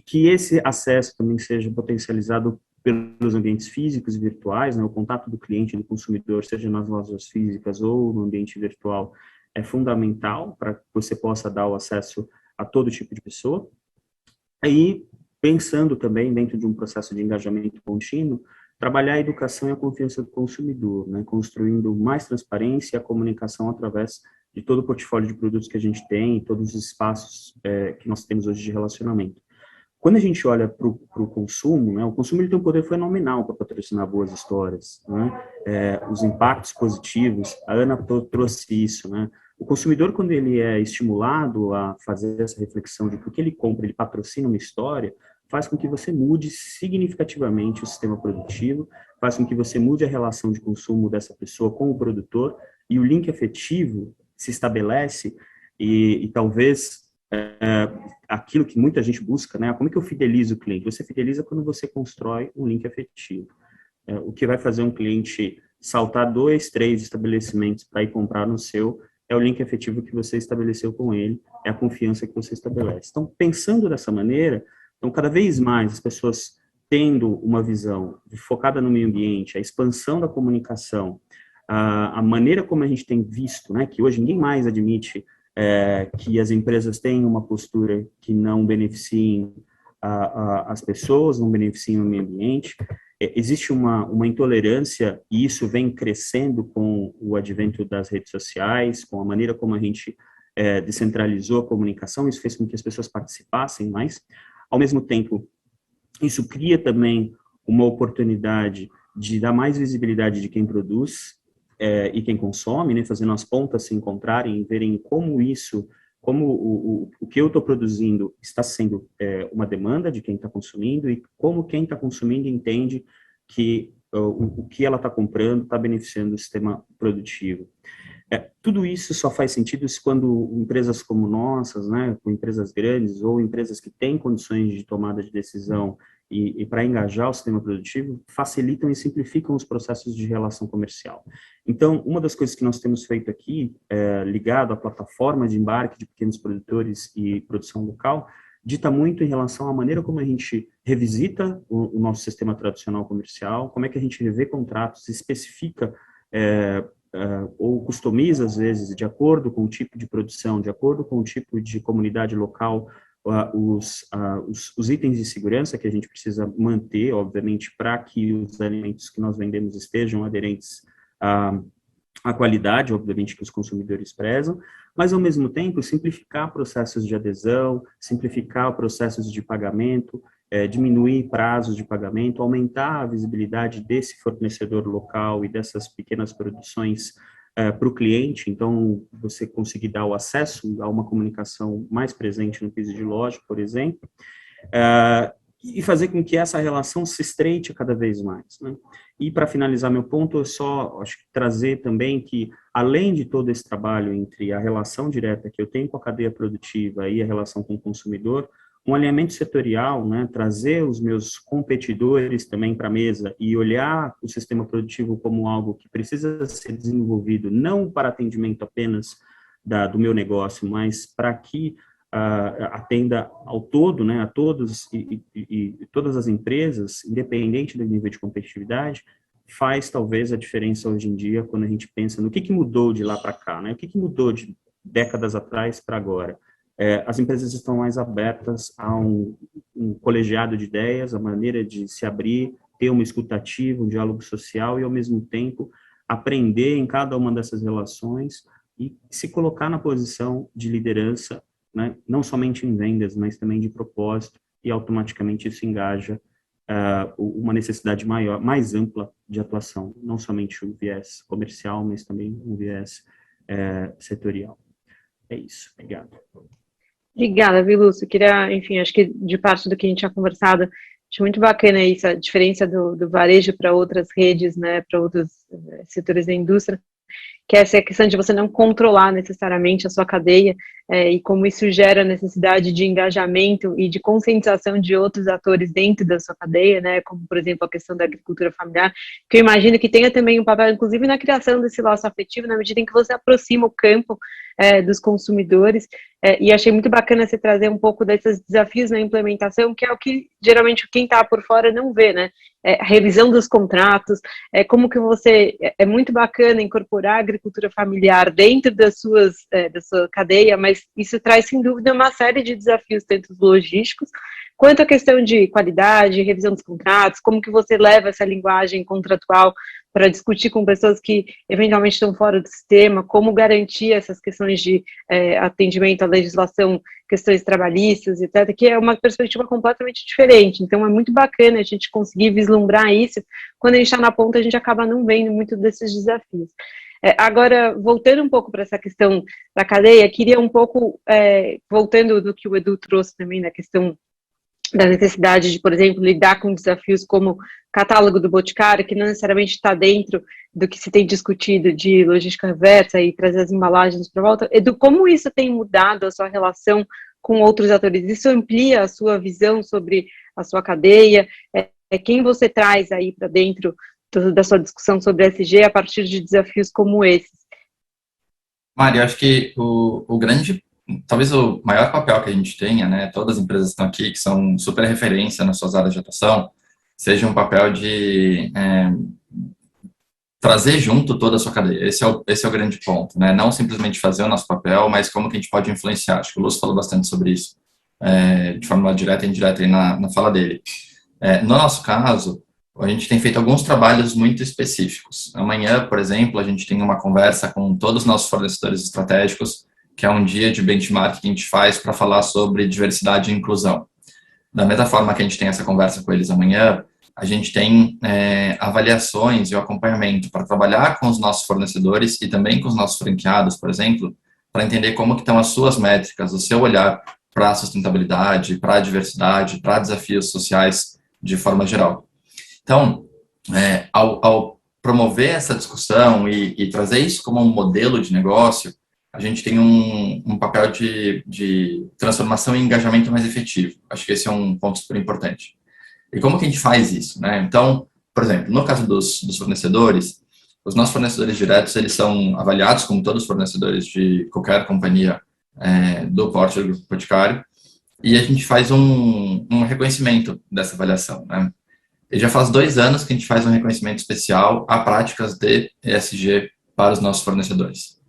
Que esse acesso também seja potencializado pelos ambientes físicos e virtuais, né, o contato do cliente e do consumidor, seja nas lojas físicas ou no ambiente virtual, é fundamental para que você possa dar o acesso a todo tipo de pessoa. Aí, pensando também dentro de um processo de engajamento contínuo, trabalhar a educação e a confiança do consumidor, né, construindo mais transparência e a comunicação através de todo o portfólio de produtos que a gente tem, todos os espaços que nós temos hoje de relacionamento. Quando a gente olha para o consumo, né, o consumo ele tem um poder fenomenal para patrocinar boas histórias, né, os impactos positivos, a Ana trouxe isso, né, o consumidor, quando ele é estimulado a fazer essa reflexão de por que ele compra, ele patrocina uma história, faz com que você mude significativamente o sistema produtivo, faz com que você mude a relação de consumo dessa pessoa com o produtor, e o link afetivo se estabelece, e talvez aquilo que muita gente busca, né? Como é que eu fidelizo o cliente? Você fideliza quando você constrói um link afetivo. O que vai fazer um cliente saltar 2, 3 estabelecimentos para ir comprar no seu é o link afetivo que você estabeleceu com ele, é a confiança que você estabelece. Então, pensando dessa maneira, então, cada vez mais as pessoas tendo uma visão focada no meio ambiente, a expansão da comunicação, a maneira como a gente tem visto, né, que hoje ninguém mais admite que as empresas têm uma postura que não beneficiem as pessoas, não beneficiem o meio ambiente. Existe uma intolerância, e isso vem crescendo com o advento das redes sociais, com a maneira como a gente descentralizou a comunicação, isso fez com que as pessoas participassem mais. Ao mesmo tempo, isso cria também uma oportunidade de dar mais visibilidade de quem produz e quem consome, né, fazendo as pontas se encontrarem e verem como isso, como o que eu estou produzindo está sendo uma demanda de quem está consumindo e como quem está consumindo entende que o que ela está comprando está beneficiando o sistema produtivo. Tudo isso só faz sentido quando empresas como nossas, né, com empresas grandes ou empresas que têm condições de tomada de decisão e para engajar o sistema produtivo, facilitam e simplificam os processos de relação comercial. Então, uma das coisas que nós temos feito aqui, ligado à plataforma de embarque de pequenos produtores e produção local, dita muito em relação à maneira como a gente revisita o nosso sistema tradicional comercial, como é que a gente revê contratos, especifica ou customiza, às vezes, de acordo com o tipo de produção, de acordo com o tipo de comunidade local, os itens de segurança que a gente precisa manter, obviamente, para que os alimentos que nós vendemos estejam aderentes à qualidade, obviamente, que os consumidores prezam, mas, ao mesmo tempo, simplificar processos de adesão, simplificar processos de pagamento, diminuir prazos de pagamento, aumentar a visibilidade desse fornecedor local e dessas pequenas produções para o cliente, então você conseguir dar o acesso a uma comunicação mais presente no piso de loja, por exemplo, e fazer com que essa relação se estreite cada vez mais, né? E para finalizar meu ponto, eu só acho que trazer também que, além de todo esse trabalho entre a relação direta que eu tenho com a cadeia produtiva e a relação com o consumidor, um alinhamento setorial, né, trazer os meus competidores também para a mesa e olhar o sistema produtivo como algo que precisa ser desenvolvido, não para atendimento apenas do meu negócio, mas para que atenda ao todo, né, a todos e todas as empresas, independente do nível de competitividade, faz talvez a diferença hoje em dia quando a gente pensa no que mudou de lá para cá, né, o que mudou de décadas atrás para agora. As empresas estão mais abertas a um colegiado de ideias, a maneira de se abrir, ter uma escutativa, um diálogo social e, ao mesmo tempo, aprender em cada uma dessas relações e se colocar na posição de liderança, né, não somente em vendas, mas também de propósito, e automaticamente isso engaja uma necessidade maior, mais ampla de atuação, não somente um viés comercial, mas também um viés setorial. É isso, obrigado. Obrigada, Vilúcio. Queria, enfim, acho que de parte do que a gente tinha conversado, acho muito bacana isso, a diferença do varejo para outras redes, né, para outros setores da indústria, que essa é a questão de você não controlar necessariamente a sua cadeia e como isso gera necessidade de engajamento e de conscientização de outros atores dentro da sua cadeia, né, como, por exemplo, a questão da agricultura familiar, que eu imagino que tenha também um papel, inclusive, na criação desse laço afetivo, na medida em que você aproxima o campo dos consumidores, e achei muito bacana você trazer um pouco desses desafios na implementação, que é o que, geralmente, quem está por fora não vê, né, a revisão dos contratos, como que você, é muito bacana incorporar a agricultura familiar dentro da sua cadeia, mas isso traz, sem dúvida, uma série de desafios, tanto logísticos, quanto à questão de qualidade, revisão dos contratos, como que você leva essa linguagem contratual para discutir com pessoas que eventualmente estão fora do sistema, como garantir essas questões de atendimento à legislação, questões trabalhistas, etc., que é uma perspectiva completamente diferente. Então, é muito bacana a gente conseguir vislumbrar isso. Quando a gente está na ponta, a gente acaba não vendo muito desses desafios. Agora, voltando um pouco para essa questão da cadeia, queria um pouco, voltando do que o Edu trouxe também, na questão da necessidade de, por exemplo, lidar com desafios como catálogo do Boticário, que não necessariamente está dentro do que se tem discutido de logística reversa e trazer as embalagens para volta. Edu, como isso tem mudado a sua relação com outros atores? Isso amplia a sua visão sobre a sua cadeia? Quem você traz aí para dentro da sua discussão sobre SG a partir de desafios como esses? Mari, eu acho que o grande, talvez o maior papel que a gente tenha, né, todas as empresas que estão aqui, que são super referência nas suas áreas de atuação, seja um papel de trazer junto toda a sua cadeia. Esse é o grande ponto, né? Não simplesmente fazer o nosso papel, mas como que a gente pode influenciar. Acho que o Lúcio falou bastante sobre isso, de forma direta e indireta aí na fala dele. No nosso caso, a gente tem feito alguns trabalhos muito específicos. Amanhã, por exemplo, a gente tem uma conversa com todos os nossos fornecedores estratégicos, que é um dia de benchmark que a gente faz para falar sobre diversidade e inclusão. Da mesma forma que a gente tem essa conversa com eles amanhã, a gente tem avaliações e o acompanhamento para trabalhar com os nossos fornecedores e também com os nossos franqueados, por exemplo, para entender como que estão as suas métricas, o seu olhar para a sustentabilidade, para a diversidade, para desafios sociais de forma geral. Então, ao promover essa discussão e trazer isso como um modelo de negócio, a gente tem um papel de transformação e engajamento mais efetivo. Acho que esse é um ponto super importante. E como que a gente faz isso, né? Então, por exemplo, no caso dos fornecedores, os nossos fornecedores diretos, eles são avaliados como todos os fornecedores de qualquer companhia do porte do Grupo Boticário, e a gente faz um reconhecimento dessa avaliação, né? E já faz 2 anos que a gente faz um reconhecimento especial a práticas de ESG para os nossos fornecedores.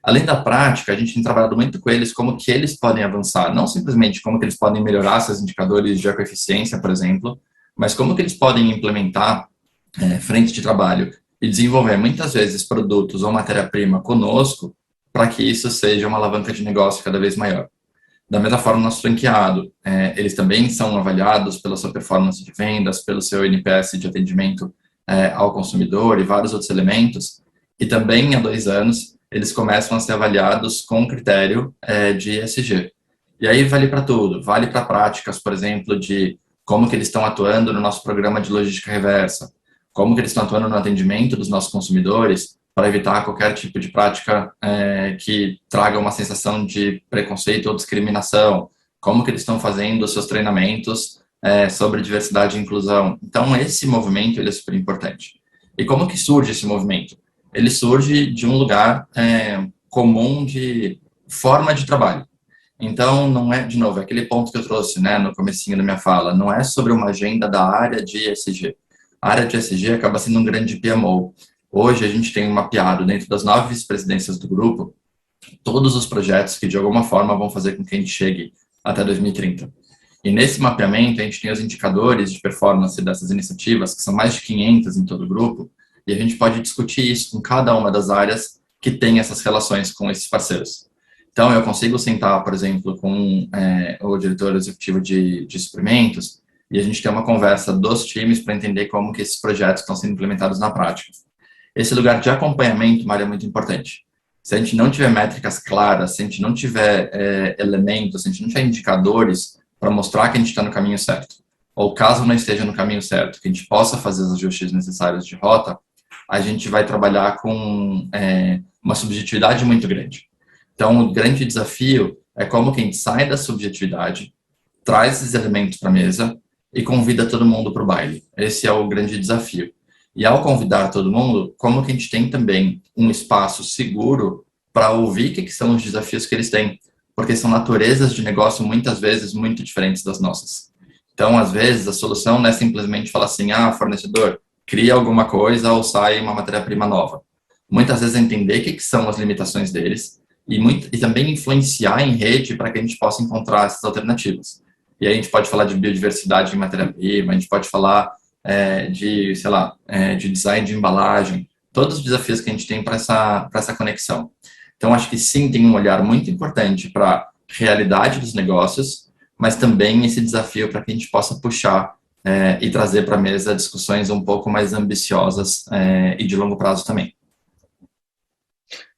Além da prática, a gente tem trabalhado muito com eles como que eles podem avançar, não simplesmente como que eles podem melhorar seus indicadores de ecoeficiência, por exemplo, mas como que eles podem implementar frente de trabalho e desenvolver muitas vezes produtos ou matéria-prima conosco para que isso seja uma alavanca de negócio cada vez maior. Da mesma forma, nosso franqueado, eles também são avaliados pela sua performance de vendas, pelo seu NPS de atendimento ao consumidor e vários outros elementos, e também há 2 anos eles começam a ser avaliados com critério de ESG. E aí vale para tudo, vale para práticas, por exemplo, de como que eles estão atuando no nosso programa de logística reversa, como que eles estão atuando no atendimento dos nossos consumidores, para evitar qualquer tipo de prática que traga uma sensação de preconceito ou discriminação, como que eles estão fazendo os seus treinamentos sobre diversidade e inclusão. Então, esse movimento ele é super importante. E como que surge esse movimento? Ele surge de um lugar comum de forma de trabalho. Então, não é, de novo, é aquele ponto que eu trouxe, né, no comecinho da minha fala, não é sobre uma agenda da área de ESG. A área de ESG acaba sendo um grande PMO. Hoje, a gente tem mapeado, dentro das 9 vice-presidências do grupo, todos os projetos que, de alguma forma, vão fazer com que a gente chegue até 2030. E nesse mapeamento, a gente tem os indicadores de performance dessas iniciativas, que são mais de 500 em todo o grupo, e a gente pode discutir isso com cada uma das áreas que tem essas relações com esses parceiros. Então, eu consigo sentar, por exemplo, com o diretor executivo de suprimentos, e a gente ter uma conversa dos times para entender como que esses projetos estão sendo implementados na prática. Esse lugar de acompanhamento, Mário, é muito importante. Se a gente não tiver métricas claras, se a gente não tiver elementos, se a gente não tiver indicadores para mostrar que a gente está no caminho certo, ou caso não esteja no caminho certo, que a gente possa fazer os ajustes necessários de rota, a gente vai trabalhar com uma subjetividade muito grande. Então, o grande desafio é como que a gente sai da subjetividade, traz esses elementos para a mesa e convida todo mundo para o baile. Esse é o grande desafio. E ao convidar todo mundo, como que a gente tem também um espaço seguro para ouvir o que são os desafios que eles têm, porque são naturezas de negócio muitas vezes muito diferentes das nossas. Então, às vezes, a solução não é simplesmente falar assim, fornecedor, cria alguma coisa ou sai uma matéria-prima nova. Muitas vezes entender o que são as limitações deles e também influenciar em rede para que a gente possa encontrar essas alternativas. E aí a gente pode falar de biodiversidade em matéria-prima, a gente pode falar de, sei lá, de design de embalagem, todos os desafios que a gente tem para essa conexão. Então, acho que sim, tem um olhar muito importante para a realidade dos negócios, mas também esse desafio para que a gente possa puxar e trazer para a mesa discussões um pouco mais ambiciosas e de longo prazo também.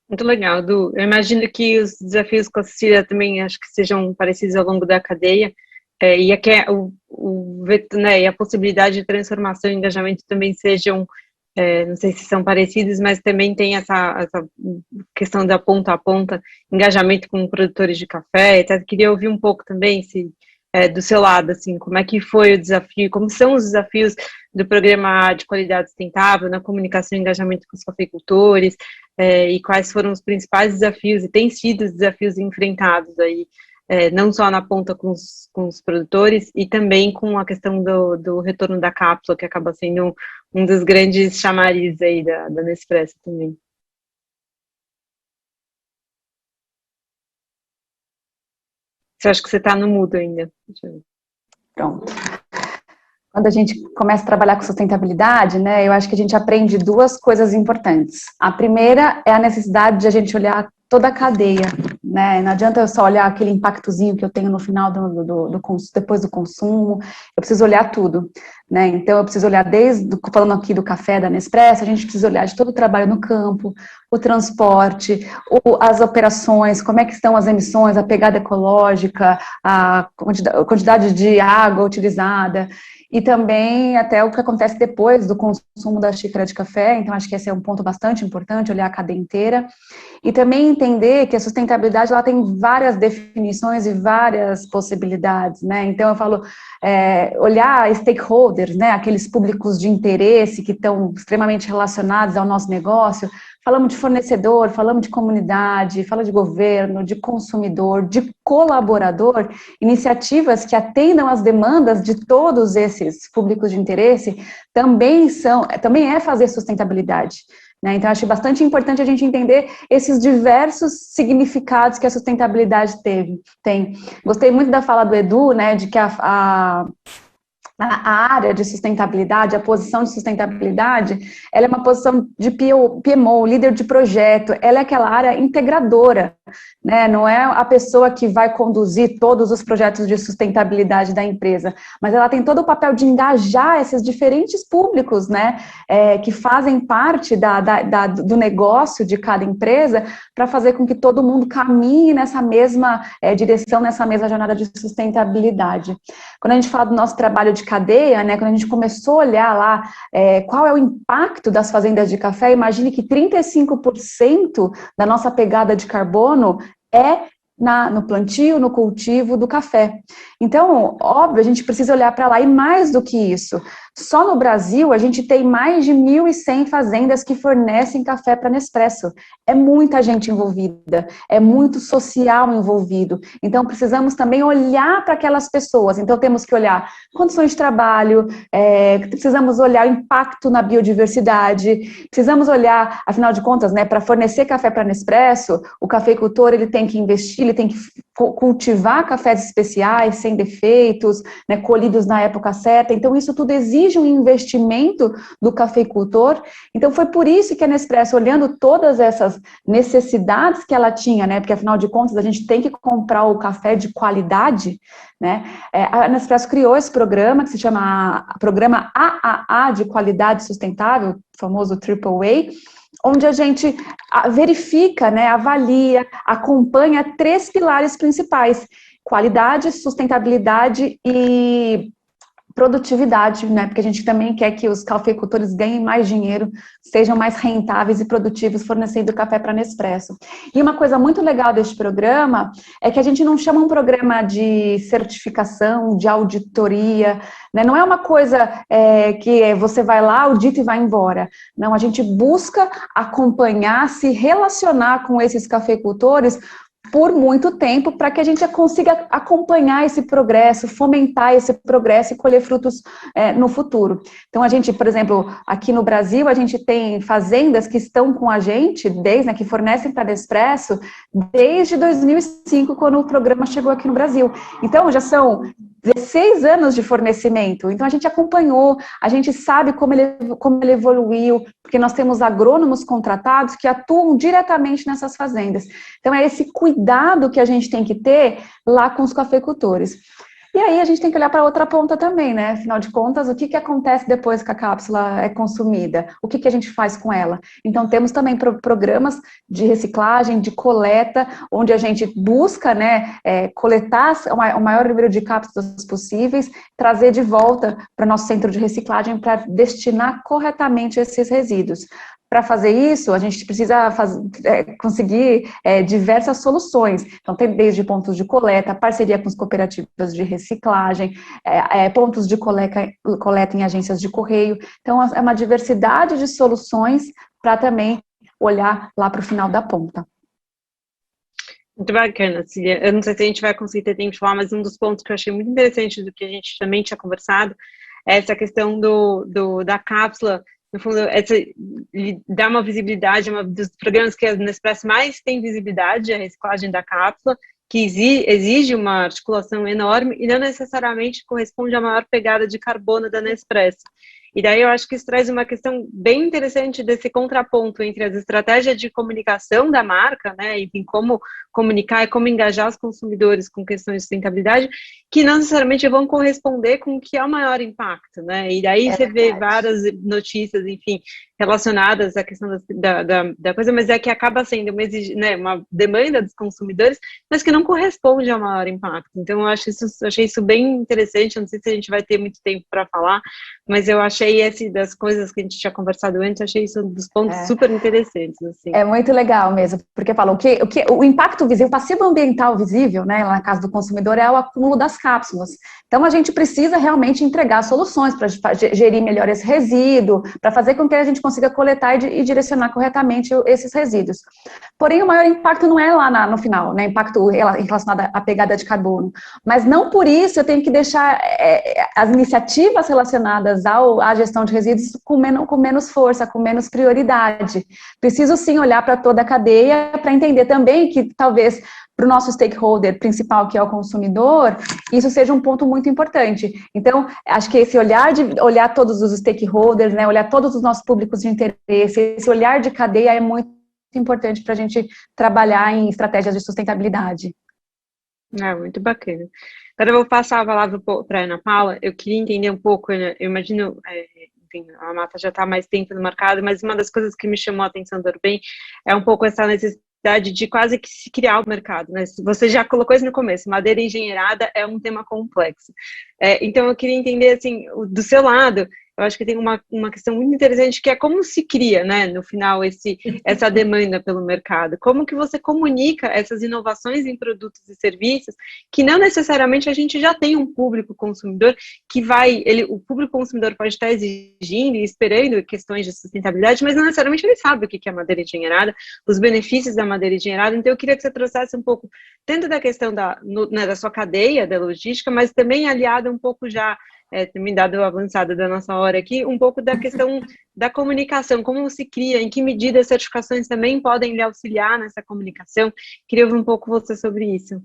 Muito legal, Du. Eu imagino que os desafios com a Cecília também acho que sejam parecidos ao longo da cadeia, e aqui e a possibilidade de transformação e engajamento também sejam, não sei se são parecidos, mas também tem essa questão da ponta a ponta, engajamento com produtores de café. Até queria ouvir um pouco também, do seu lado, assim, como é que foi o desafio, como são os desafios do programa de qualidade sustentável, na comunicação e engajamento com os cafeicultores, e quais foram os principais desafios, e têm sido os desafios enfrentados aí, não só na ponta com os produtores, e também com a questão do retorno da cápsula, que acaba sendo um dos grandes chamarizes aí da Nespresso também. Você acha que você está no mudo ainda? Deixa eu ver. Pronto. Quando a gente começa a trabalhar com sustentabilidade, né, eu acho que a gente aprende duas coisas importantes. A primeira é a necessidade de a gente olhar toda a cadeia, né? Não adianta eu só olhar aquele impactozinho que eu tenho no final depois do consumo, eu preciso olhar tudo, né? Então eu preciso olhar falando aqui do café da Nespresso, a gente precisa olhar de todo o trabalho no campo, o transporte, as operações, como é que estão as emissões, a pegada ecológica, a quantidade de água utilizada, e também até o que acontece depois do consumo da xícara de café. Então acho que esse é um ponto bastante importante, olhar a cadeia inteira, e também entender que a sustentabilidade ela tem várias definições e várias possibilidades, né? Então eu falo, olhar stakeholders, né, aqueles públicos de interesse que estão extremamente relacionados ao nosso negócio. Falamos de fornecedor, falamos de comunidade, fala de governo, de consumidor, de colaborador, iniciativas que atendam às demandas de todos esses públicos de interesse, também é fazer sustentabilidade, né? Então, acho bastante importante a gente entender esses diversos significados que a sustentabilidade tem. Gostei muito da fala do Edu, né, de que a área de sustentabilidade, a posição de sustentabilidade, ela é uma posição de PMO, líder de projeto, ela é aquela área integradora, né? Não é a pessoa que vai conduzir todos os projetos de sustentabilidade da empresa, mas ela tem todo o papel de engajar esses diferentes públicos, né, que fazem parte do negócio de cada empresa, para fazer com que todo mundo caminhe nessa mesma direção, nessa mesma jornada de sustentabilidade. Quando a gente fala do nosso trabalho de cadeia, né, quando a gente começou a olhar lá qual é o impacto das fazendas de café, imagine que 35% da nossa pegada de carbono é no plantio, no cultivo do café. Então, óbvio, a gente precisa olhar para lá, e mais do que isso, só no Brasil a gente tem mais de 1.100 fazendas que fornecem café para Nespresso. É muita gente envolvida, é muito social envolvido. Então, precisamos também olhar para aquelas pessoas. Então, temos que olhar condições de trabalho, precisamos olhar o impacto na biodiversidade, precisamos olhar, afinal de contas, né, para fornecer café para Nespresso, o cafeicultor ele tem que investir, ele tem que cultivar cafés especiais, sem defeitos, né, colhidos na época certa. Então, isso tudo exige um investimento do cafeicultor. Então, foi por isso que a Nespresso, olhando todas essas necessidades que ela tinha, né, porque, afinal de contas, a gente tem que comprar o café de qualidade, né, a Nespresso criou esse programa, que se chama Programa AAA de Qualidade Sustentável, famoso AAA, onde a gente verifica, né, avalia, acompanha 3 pilares principais: qualidade, sustentabilidade e produtividade, né, porque a gente também quer que os cafeicultores ganhem mais dinheiro, sejam mais rentáveis e produtivos fornecendo café para Nespresso. E uma coisa muito legal deste programa é que a gente não chama um programa de certificação, de auditoria, né, não é uma coisa que você vai lá, audita e vai embora. Não, a gente busca acompanhar, se relacionar com esses cafeicultores por muito tempo, para que a gente consiga acompanhar esse progresso, fomentar esse progresso e colher frutos no futuro. Então, a gente, por exemplo, aqui no Brasil, a gente tem fazendas que estão com a gente, né, que fornecem para a Nespresso, desde 2005, quando o programa chegou aqui no Brasil. Então, já são 16 anos de fornecimento, então a gente acompanhou, a gente sabe como ele evoluiu, porque nós temos agrônomos contratados que atuam diretamente nessas fazendas. Então é esse cuidado que a gente tem que ter lá com os cafeicultores. E aí a gente tem que olhar para outra ponta também, né? Afinal de contas, o que acontece depois que a cápsula é consumida? O que a gente faz com ela? Então, temos também programas de reciclagem, de coleta, onde a gente busca, né, coletar o maior número de cápsulas possíveis, trazer de volta para o nosso centro de reciclagem para destinar corretamente esses resíduos. Para fazer isso, a gente precisa conseguir diversas soluções. Então, tem desde pontos de coleta, parceria com as cooperativas de reciclagem, pontos de coleta em agências de correio. Então, é uma diversidade de soluções para também olhar lá para o final da ponta. Muito bacana, Cília. Eu não sei se a gente vai conseguir ter tempo de falar, mas um dos pontos que eu achei muito interessante do que a gente também tinha conversado é essa questão da cápsula. No fundo, dá uma visibilidade, dos programas que a Nespresso mais tem visibilidade, a reciclagem da cápsula, que exige uma articulação enorme e não necessariamente corresponde à maior pegada de carbono da Nespresso. E daí eu acho que isso traz uma questão bem interessante desse contraponto entre as estratégias de comunicação da marca, né, enfim, como comunicar e como engajar os consumidores com questões de sustentabilidade, que não necessariamente vão corresponder com o que é o maior impacto, né, e daí você vê várias notícias, enfim, relacionadas à questão da coisa, mas é que acaba sendo uma demanda dos consumidores, mas que não corresponde ao maior impacto. Então, eu achei isso bem interessante, eu não sei se a gente vai ter muito tempo para falar, mas eu achei das coisas que a gente tinha conversado antes, achei isso um dos pontos super interessantes. Assim. É muito legal mesmo, porque falam o impacto visível, o passivo ambiental visível, né, lá na casa do consumidor, é o acúmulo das cápsulas. Então, a gente precisa realmente entregar soluções para gerir melhor esse resíduo, para fazer com que a gente consiga coletar e direcionar corretamente esses resíduos. Porém, o maior impacto não é lá no final, né, impacto relacionado à pegada de carbono. Mas não por isso eu tenho que deixar as iniciativas relacionadas à gestão de resíduos com menos força, com menos prioridade. Preciso sim olhar para toda a cadeia para entender também que talvez para o nosso stakeholder principal, que é o consumidor, isso seja um ponto muito importante. Então, acho que esse olhar de olhar todos os stakeholders, né, olhar todos os nossos públicos de interesse, esse olhar de cadeia é muito importante para a gente trabalhar em estratégias de sustentabilidade. Muito bacana. Agora eu vou passar a palavra para a Ana Paula. Eu queria entender um pouco, eu imagino, enfim, a Marta já está há mais tempo no mercado, mas uma das coisas que me chamou a atenção também é um pouco essa necessidade de quase que se criar o mercado, né? Você já colocou isso no começo, madeira engenheirada é um tema complexo. Então eu queria entender, assim, do seu lado, eu acho que tem uma questão muito interessante que é como se cria, né, no final, essa demanda pelo mercado. Como que você comunica essas inovações em produtos e serviços que não necessariamente a gente já tem um público consumidor que o público consumidor pode estar exigindo e esperando questões de sustentabilidade, mas não necessariamente ele sabe o que é madeira engenheirada, os benefícios da madeira engenheirada. Então eu queria que você trouxesse um pouco, tanto da questão da sua cadeia, da logística, mas também aliada um pouco já, também dado o avançado da nossa hora aqui, um pouco da questão da comunicação, como se cria, em que medida as certificações também podem lhe auxiliar nessa comunicação. Queria ouvir um pouco você sobre isso.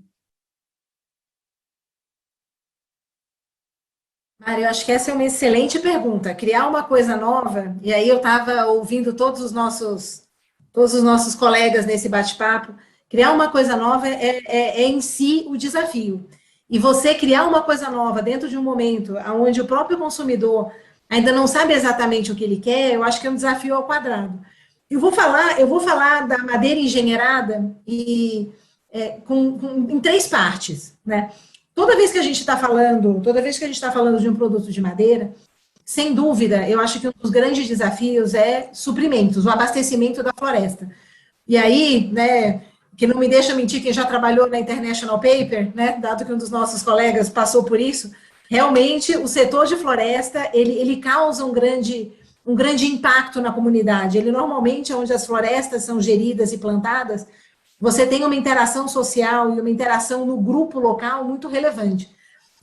Mário, eu acho que essa é uma excelente pergunta. Criar uma coisa nova, e aí eu estava ouvindo todos os nossos colegas nesse bate-papo, criar uma coisa nova é em si o desafio. E você criar uma coisa nova dentro de um momento onde o próprio consumidor ainda não sabe exatamente o que ele quer, eu acho que é um desafio ao quadrado. Eu vou falar da madeira engenheirada em 3 partes, né? Toda vez que a gente está falando de um produto de madeira, sem dúvida, eu acho que um dos grandes desafios é suprimentos, o abastecimento da floresta. E aí, né, que não me deixa mentir quem já trabalhou na International Paper, né, dado que um dos nossos colegas passou por isso, realmente o setor de floresta, ele causa um grande impacto na comunidade. Ele normalmente, onde as florestas são geridas e plantadas, você tem uma interação social e uma interação no grupo local muito relevante.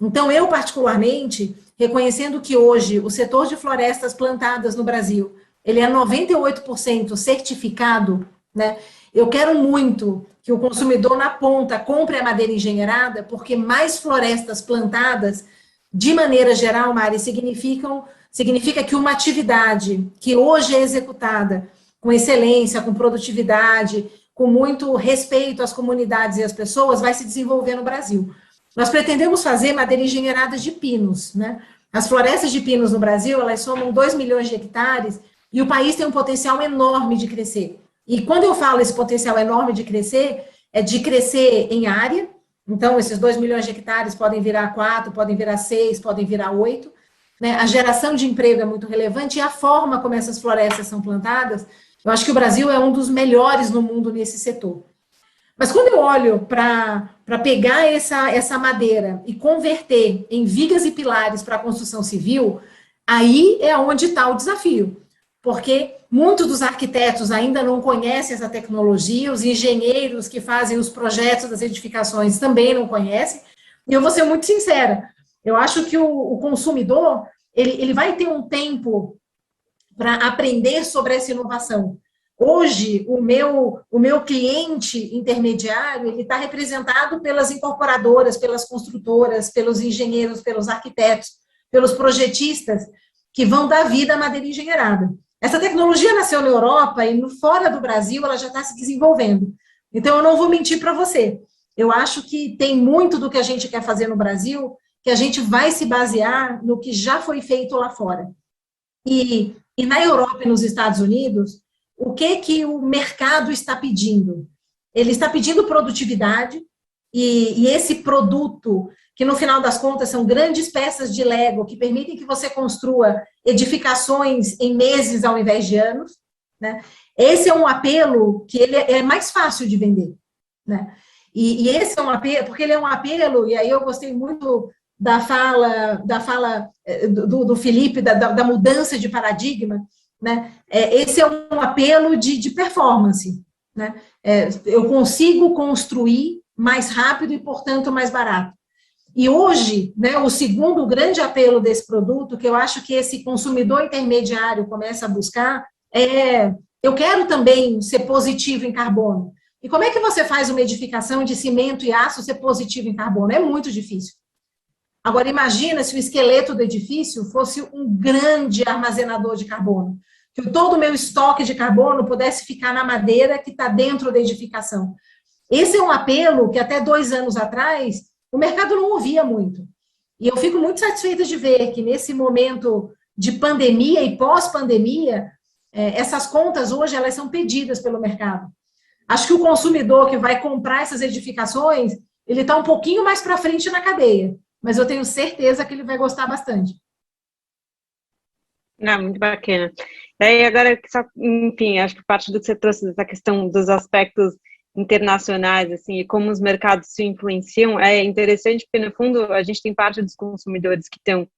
Então, eu particularmente, reconhecendo que hoje o setor de florestas plantadas no Brasil, ele é 98% certificado, né? Eu quero muito que o consumidor na ponta compre a madeira engenheirada, porque mais florestas plantadas, de maneira geral, Mari, significa que uma atividade que hoje é executada com excelência, com produtividade, com muito respeito às comunidades e às pessoas, vai se desenvolver no Brasil. Nós pretendemos fazer madeira engenheirada de pinos, né? As florestas de pinos no Brasil, elas somam 2 milhões de hectares, e o país tem um potencial enorme de crescer. E quando eu falo esse potencial enorme de crescer, é de crescer em área. Então, esses 2 milhões de hectares podem virar 4, podem virar 6, podem virar 8. Né? A geração de emprego é muito relevante, e a forma como essas florestas são plantadas, eu acho que o Brasil é um dos melhores no mundo nesse setor. Mas quando eu olho para pegar essa madeira e converter em vigas e pilares para a construção civil, aí é onde está o desafio. Porque muitos dos arquitetos ainda não conhecem essa tecnologia, os engenheiros que fazem os projetos das edificações também não conhecem, e eu vou ser muito sincera, eu acho que o consumidor, ele vai ter um tempo para aprender sobre essa inovação. Hoje, o meu cliente intermediário, ele está representado pelas incorporadoras, pelas construtoras, pelos engenheiros, pelos arquitetos, pelos projetistas, que vão dar vida à madeira engenheirada. Essa tecnologia nasceu na Europa e fora do Brasil ela já está se desenvolvendo. Então, eu não vou mentir para você. Eu acho que tem muito do que a gente quer fazer no Brasil que a gente vai se basear no que já foi feito lá fora. E na Europa e nos Estados Unidos, o que o mercado está pedindo? Ele está pedindo produtividade, e esse produto, que no final das contas são grandes peças de Lego, que permitem que você construa edificações em meses ao invés de anos, né? Esse é um apelo que ele é mais fácil de vender, né? E esse é um apelo, porque ele é um apelo, e aí eu gostei muito da fala do Felipe, da mudança de paradigma, né? Esse é um apelo de performance, né? Eu consigo construir mais rápido e, portanto, mais barato. E hoje, né, o segundo grande apelo desse produto, que eu acho que esse consumidor intermediário começa a buscar, eu quero também ser positivo em carbono. E como é que você faz uma edificação de cimento e aço ser positivo em carbono? É muito difícil. Agora, imagina se o esqueleto do edifício fosse um grande armazenador de carbono, que todo o meu estoque de carbono pudesse ficar na madeira que está dentro da edificação. Esse é um apelo que até 2 anos atrás o mercado não ouvia muito. E eu fico muito satisfeita de ver que nesse momento de pandemia e pós-pandemia, essas contas hoje elas são pedidas pelo mercado. Acho que o consumidor que vai comprar essas edificações, ele está um pouquinho mais para frente na cadeia, mas eu tenho certeza que ele vai gostar bastante. Muito bacana. E agora, enfim, acho que parte do que você trouxe dessa questão dos aspectos internacionais, assim, e como os mercados se influenciam, é interessante, porque, no fundo, a gente tem parte dos consumidores que estão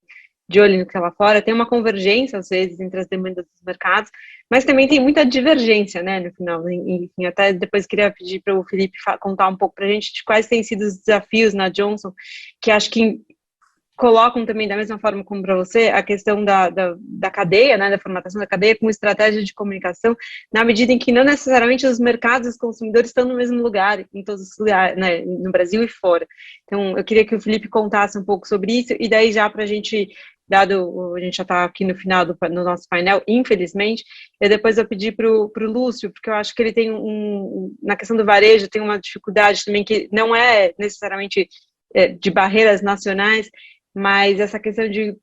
de olho no que está lá fora, tem uma convergência, às vezes, entre as demandas dos mercados, mas também tem muita divergência, né, no final. Enfim, até depois queria pedir para o Felipe contar um pouco para a gente de quais têm sido os desafios na Johnson, que acho que colocam também, da mesma forma como para você, a questão da cadeia, né, da formatação da cadeia com estratégia de comunicação, na medida em que não necessariamente os mercados e os consumidores estão no mesmo lugar, em todos os lugares, né, no Brasil e fora. Então, eu queria que o Felipe contasse um pouco sobre isso, e daí já para a gente, a gente já está aqui no final no nosso painel, infelizmente, e depois eu pedi para o Lúcio, porque eu acho que ele tem na questão do varejo, tem uma dificuldade também que não é necessariamente de barreiras nacionais, mas essa questão de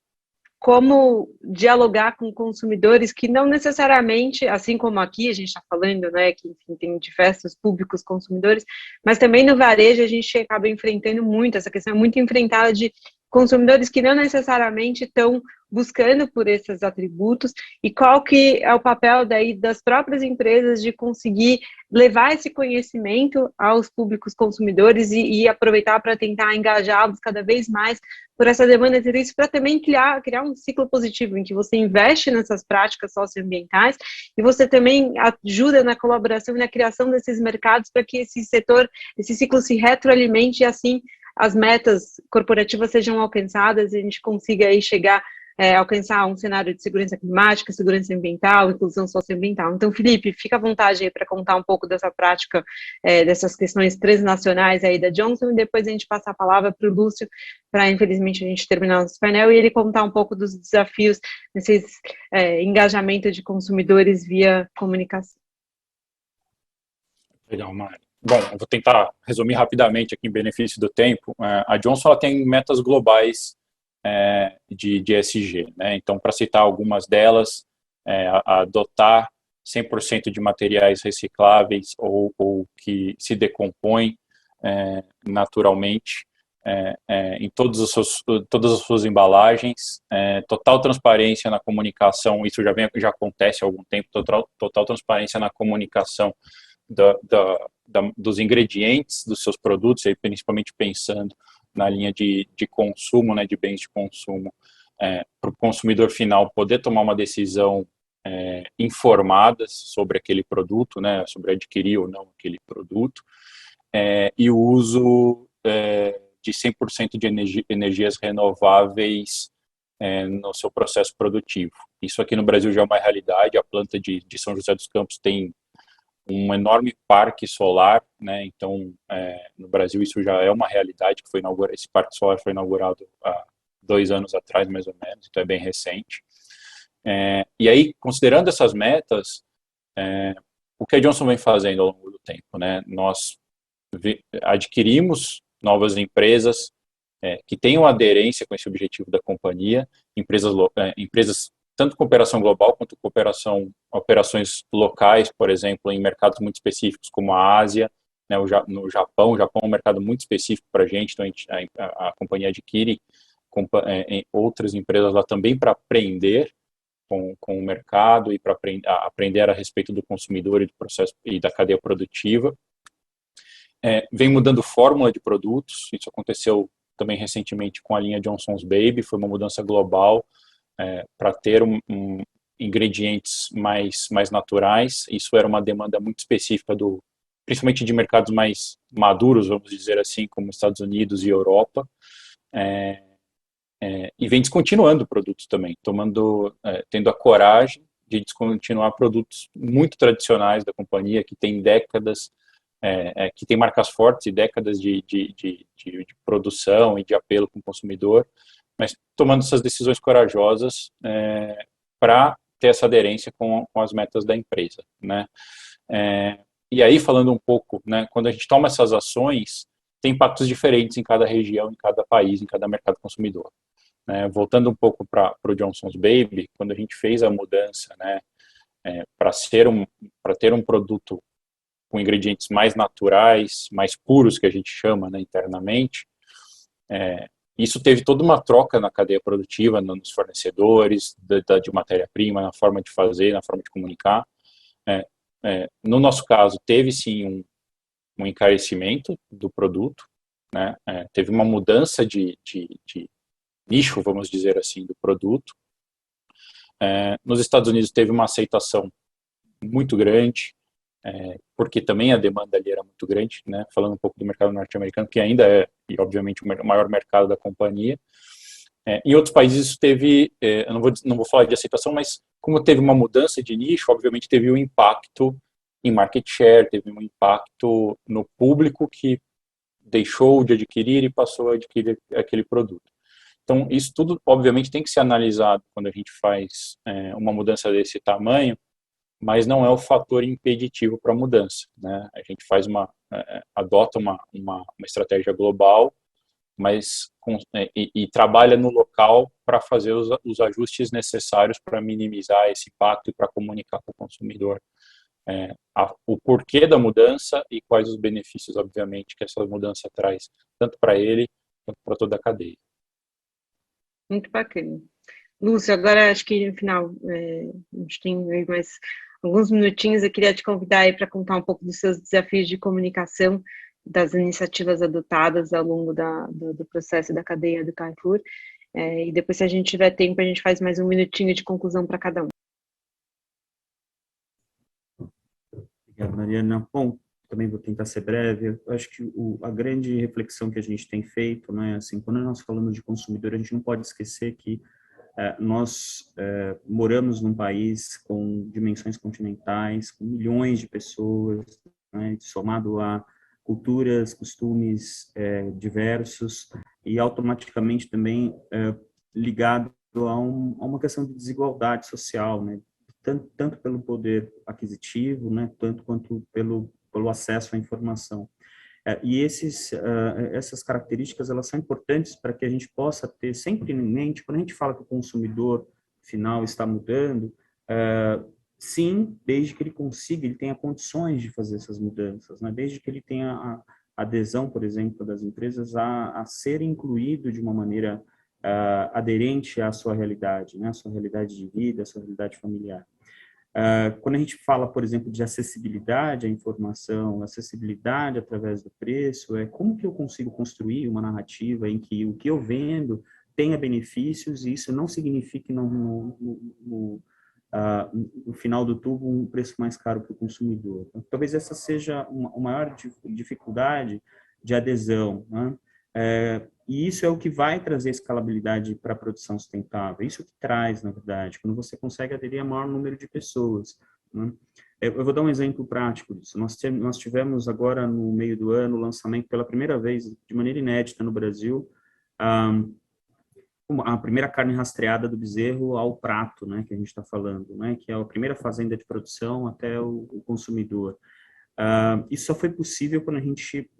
como dialogar com consumidores que não necessariamente, assim como aqui a gente está falando, né, que enfim, tem diversos públicos consumidores, mas também no varejo a gente acaba enfrentando muito, essa questão é muito enfrentada de consumidores que não necessariamente estão buscando por esses atributos, e qual que é o papel daí das próprias empresas de conseguir levar esse conhecimento aos públicos consumidores e aproveitar para tentar engajá-los cada vez mais por essa demanda de serviço, para também criar um ciclo positivo, em que você investe nessas práticas socioambientais e você também ajuda na colaboração e na criação desses mercados para que esse ciclo se retroalimente, e assim as metas corporativas sejam alcançadas e a gente consiga aí chegar alcançar um cenário de segurança climática, segurança ambiental, inclusão socioambiental. Então, Felipe, fica à vontade aí para contar um pouco dessa prática, dessas questões transnacionais aí da Johnson, e depois a gente passa a palavra para o Lúcio, para, infelizmente, a gente terminar nosso painel, e ele contar um pouco dos desafios nesse engajamento de consumidores via comunicação. Legal, Mari. Bom, eu vou tentar resumir rapidamente aqui em benefício do tempo. A Johnson ela tem metas globais de ESG, né? Então, para citar algumas delas, adotar 100% de materiais recicláveis ou que se decompõem naturalmente em todas as suas embalagens, total transparência na comunicação, isso já acontece há algum tempo, total transparência na comunicação dos ingredientes dos seus produtos, aí principalmente pensando na linha de consumo, né, de bens de consumo, para o consumidor final poder tomar uma decisão informada sobre aquele produto, né, sobre adquirir ou não aquele produto, e o uso de 100% de energias renováveis no seu processo produtivo. Isso aqui no Brasil já é uma realidade. A planta de São José dos Campos tem um enorme parque solar, né? Então, no Brasil isso já é uma realidade, que foi inaugurado, esse parque solar foi inaugurado há 2 anos atrás, mais ou menos, então é bem recente. E aí, considerando essas metas, o que a Johnson vem fazendo ao longo do tempo, né? Nós adquirimos novas empresas que tenham aderência com esse objetivo da companhia, empresas tanto cooperação global quanto operações locais, por exemplo, em mercados muito específicos como a Ásia, né, no Japão. O Japão é um mercado muito específico para a gente, então a companhia adquire outras empresas lá também para aprender com o mercado e para aprender a respeito do consumidor e do processo e da cadeia produtiva. Vem mudando fórmula de produtos, isso aconteceu também recentemente com a linha Johnson's Baby, foi uma mudança global, para ter ingredientes mais naturais. Isso era uma demanda muito específica principalmente de mercados mais maduros, vamos dizer assim, como Estados Unidos e Europa, e vem descontinuando produtos também, tendo a coragem de descontinuar produtos muito tradicionais da companhia, que tem décadas, que tem marcas fortes e décadas de produção e de apelo com o consumidor, mas tomando essas decisões corajosas para ter essa aderência com as metas da empresa, né? E aí, falando um pouco, né, quando a gente toma essas ações, tem impactos diferentes em cada região, em cada país, em cada mercado consumidor, né? Voltando um pouco para o Johnson's Baby, quando a gente fez a mudança, né, para ter um produto com ingredientes mais naturais, mais puros, que a gente chama, né, internamente, isso teve toda uma troca na cadeia produtiva, nos fornecedores, de matéria-prima, na forma de fazer, na forma de comunicar. No nosso caso, teve sim um encarecimento do produto, né? Teve uma mudança de nicho, vamos dizer assim, do produto. Nos Estados Unidos teve uma aceitação muito grande, porque também a demanda ali era muito grande, né? Falando um pouco do mercado norte-americano, que ainda é, e obviamente, o maior mercado da companhia. Em outros países isso teve, eu não vou falar de aceitação, mas como teve uma mudança de nicho, obviamente teve um impacto em market share, teve um impacto no público que deixou de adquirir e passou a adquirir aquele produto. Então, isso tudo, obviamente, tem que ser analisado quando a gente faz uma mudança desse tamanho, mas não é o fator impeditivo para a mudança, né? A gente adota uma estratégia global, mas e trabalha no local para fazer os ajustes necessários para minimizar esse impacto e para comunicar com o consumidor o porquê da mudança e quais os benefícios, obviamente, que essa mudança traz, tanto para ele quanto para toda a cadeia. Muito bacana. Lúcio, agora acho que no final, a gente tem mais alguns minutinhos, eu queria te convidar aí para contar um pouco dos seus desafios de comunicação, das iniciativas adotadas ao longo do processo da cadeia do Carrefour, e depois, se a gente tiver tempo, a gente faz mais um minutinho de conclusão para cada um. Obrigado, Mariana. Bom, também vou tentar ser breve. Eu acho que a grande reflexão que a gente tem feito, né, assim, quando nós falamos de consumidor, a gente não pode esquecer que Nós moramos num país com dimensões continentais, com milhões de pessoas, né, somado a culturas, costumes diversos e automaticamente também ligado a uma questão de desigualdade social, né, tanto pelo poder aquisitivo, né, tanto quanto pelo acesso à informação. E essas características, elas são importantes para que a gente possa ter sempre em mente, quando a gente fala que o consumidor final está mudando, sim, desde que ele consiga, ele tenha condições de fazer essas mudanças, né? Desde que ele tenha a adesão, por exemplo, das empresas a ser incluído de uma maneira aderente à sua realidade, né? À sua realidade de vida, à sua realidade familiar. Quando a gente fala, por exemplo, de acessibilidade à informação, acessibilidade através do preço, como que eu consigo construir uma narrativa em que o que eu vendo tenha benefícios e isso não signifique no final do tubo um preço mais caro para o consumidor. Então, talvez essa seja a maior dificuldade de adesão, né? E isso é o que vai trazer escalabilidade para a produção sustentável. Isso que traz, na verdade, quando você consegue aderir a maior número de pessoas, né? Eu vou dar um exemplo prático disso. Nós tivemos agora, no meio do ano, o lançamento pela primeira vez, de maneira inédita no Brasil, a primeira carne rastreada do bezerro ao prato, né, que a gente está falando, né, que é a primeira fazenda de produção até o consumidor. Isso só foi possível quando a gente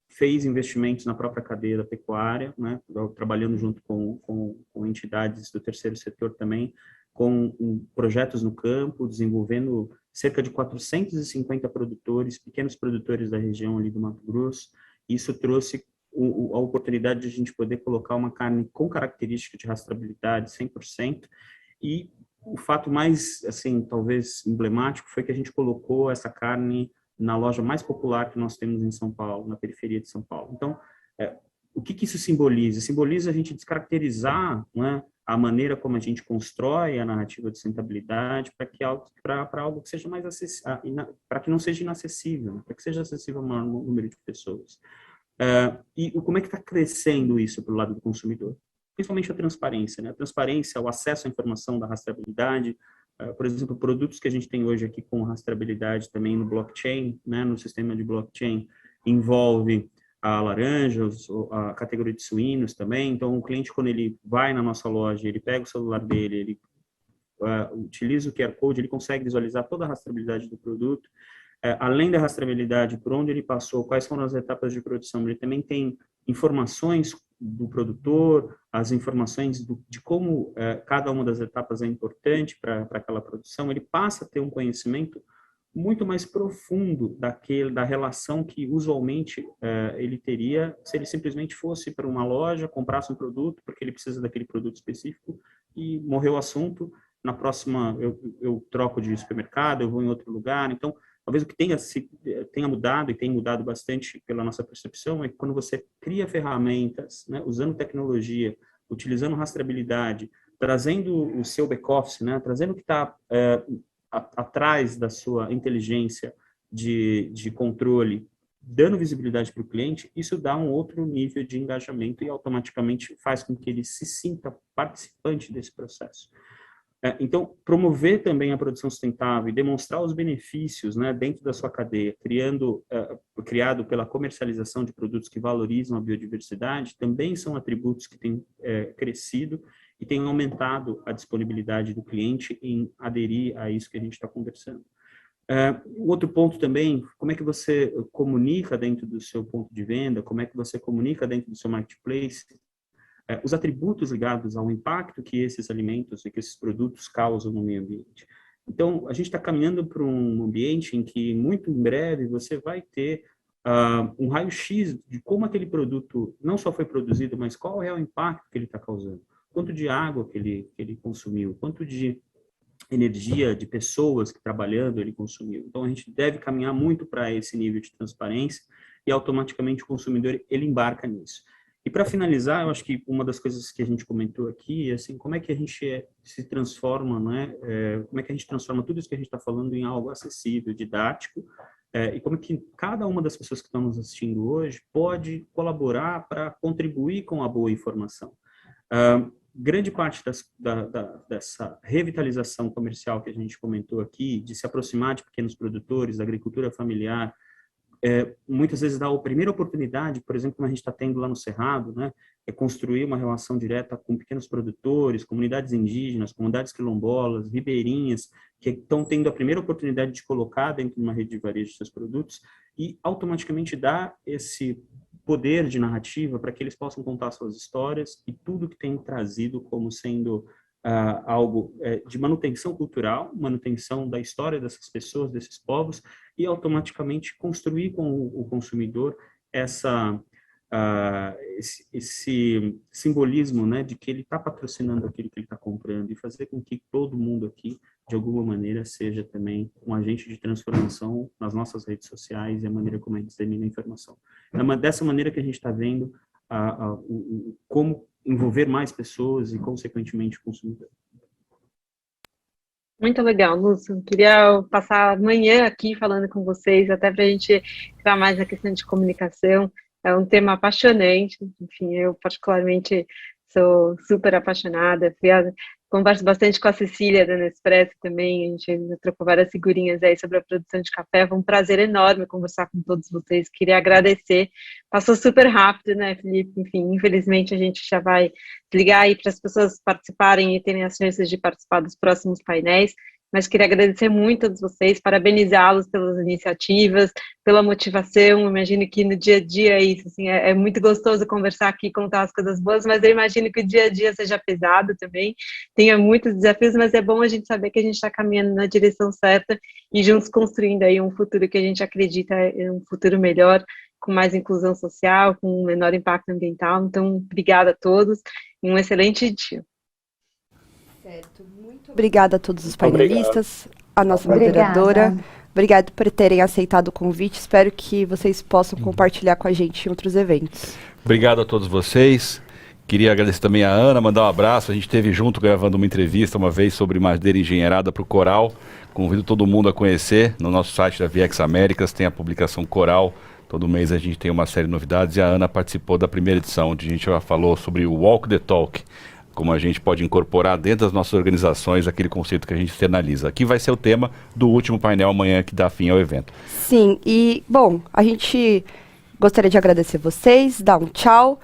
fez investimentos na própria cadeia da pecuária, né, trabalhando junto com entidades do terceiro setor também, com projetos no campo, desenvolvendo cerca de 450 produtores, pequenos produtores da região ali do Mato Grosso. Isso trouxe a oportunidade de a gente poder colocar uma carne com característica de rastreabilidade 100%, e o fato mais, assim, talvez emblemático foi que a gente colocou essa carne na loja mais popular que nós temos em São Paulo, na periferia de São Paulo. Então, o que isso simboliza? Simboliza a gente descaracterizar, né, a maneira como a gente constrói a narrativa de sustentabilidade para algo que seja mais acessível, para que não seja inacessível, né, para que seja acessível ao maior número de pessoas. E como é que está crescendo isso para o lado do consumidor? Principalmente a transparência, né? A transparência, o acesso à informação da rastreabilidade, por exemplo, produtos que a gente tem hoje aqui com rastreabilidade também no blockchain, né? No sistema de blockchain, envolve a laranja, a categoria de suínos também. Então, o cliente, quando ele vai na nossa loja, ele pega o celular dele, ele utiliza o QR Code, ele consegue visualizar toda a rastreabilidade do produto. Além da rastreabilidade, por onde ele passou, quais foram as etapas de produção, ele também tem informações do produtor, as informações de como cada uma das etapas é importante para aquela produção. Ele passa a ter um conhecimento muito mais profundo da relação que usualmente ele teria se ele simplesmente fosse para uma loja, comprasse um produto, porque ele precisa daquele produto específico, e morreu o assunto. Na próxima, eu troco de supermercado, eu vou em outro lugar. Então, talvez o que tenha mudado, e tem mudado bastante pela nossa percepção, é que quando você cria ferramentas, né, usando tecnologia, utilizando rastreabilidade, trazendo o seu back-office, né, trazendo o que está atrás da sua inteligência de controle, dando visibilidade para o cliente, isso dá um outro nível de engajamento e automaticamente faz com que ele se sinta participante desse processo. Então, promover também a produção sustentável e demonstrar os benefícios, né, dentro da sua cadeia, criado pela comercialização de produtos que valorizam a biodiversidade, também são atributos que têm crescido e têm aumentado a disponibilidade do cliente em aderir a isso que a gente está conversando. Outro ponto também, como é que você comunica dentro do seu ponto de venda, como é que você comunica dentro do seu marketplace, os atributos ligados ao impacto que esses alimentos e que esses produtos causam no meio ambiente. Então, a gente está caminhando para um ambiente em que, muito em breve, você vai ter um raio-x de como aquele produto não só foi produzido, mas qual é o impacto que ele está causando. Quanto de água que ele consumiu, quanto de energia de pessoas que trabalhando ele consumiu. Então, a gente deve caminhar muito para esse nível de transparência e, automaticamente, o consumidor ele embarca nisso. E para finalizar, eu acho que uma das coisas que a gente comentou aqui é assim, como é que a gente se transforma, né? Como é que a gente transforma tudo isso que a gente está falando em algo acessível, didático, e como é que cada uma das pessoas que estão nos assistindo hoje pode colaborar para contribuir com a boa informação. grande parte dessa revitalização comercial que a gente comentou aqui, de se aproximar de pequenos produtores, da agricultura familiar, muitas vezes dá a primeira oportunidade, por exemplo, como a gente está tendo lá no Cerrado, né, é construir uma relação direta com pequenos produtores, comunidades indígenas, comunidades quilombolas, ribeirinhas, que estão tendo a primeira oportunidade de colocar dentro de uma rede de varejo seus produtos e automaticamente dar esse poder de narrativa para que eles possam contar suas histórias e tudo que tem trazido como sendo algo de manutenção cultural, manutenção da história dessas pessoas, desses povos, e automaticamente construir com o consumidor esse simbolismo, né, de que ele está patrocinando aquilo que ele está comprando e fazer com que todo mundo aqui, de alguma maneira, seja também um agente de transformação nas nossas redes sociais e a maneira como a gente dissemina a informação. É dessa maneira que a gente está vendo como envolver mais pessoas e, consequentemente, o consumidor. Muito legal, Lúcio. Queria passar amanhã aqui falando com vocês, até para a gente entrar mais na questão de comunicação. É um tema apaixonante, enfim, eu particularmente sou super apaixonada. Converso bastante com a Cecília da Nespresso também, a gente trocou várias figurinhas aí sobre a produção de café. Foi um prazer enorme conversar com todos vocês, queria agradecer. Passou super rápido, né, Felipe? Enfim, infelizmente a gente já vai ligar aí para as pessoas participarem e terem as chances de participar dos próximos painéis, mas queria agradecer muito a todos vocês, parabenizá-los pelas iniciativas, pela motivação. Imagino que no dia a dia é isso, assim, é muito gostoso conversar aqui, contar as coisas boas, mas eu imagino que o dia a dia seja pesado também, tenha muitos desafios, mas é bom a gente saber que a gente está caminhando na direção certa e juntos construindo aí um futuro que a gente acredita é um futuro melhor, com mais inclusão social, com menor impacto ambiental. Então, obrigada a todos e um excelente dia. Certo, muito obrigada a todos os painelistas, a nossa moderadora. Obrigado por terem aceitado o convite. Espero que vocês possam compartilhar com a gente em outros eventos. Obrigado a todos vocês. Queria agradecer também a Ana, mandar um abraço. A gente esteve junto gravando uma entrevista uma vez sobre madeira engenheirada para o Coral. Convido todo mundo a conhecer. No nosso site da Viex Américas tem a publicação Coral. Todo mês a gente tem uma série de novidades e a Ana participou da primeira edição, onde a gente já falou sobre o Walk the Talk, como a gente pode incorporar dentro das nossas organizações aquele conceito que a gente externaliza. Aqui vai ser o tema do último painel amanhã que dá fim ao evento. Sim, e, bom, a gente gostaria de agradecer vocês, dar um tchau.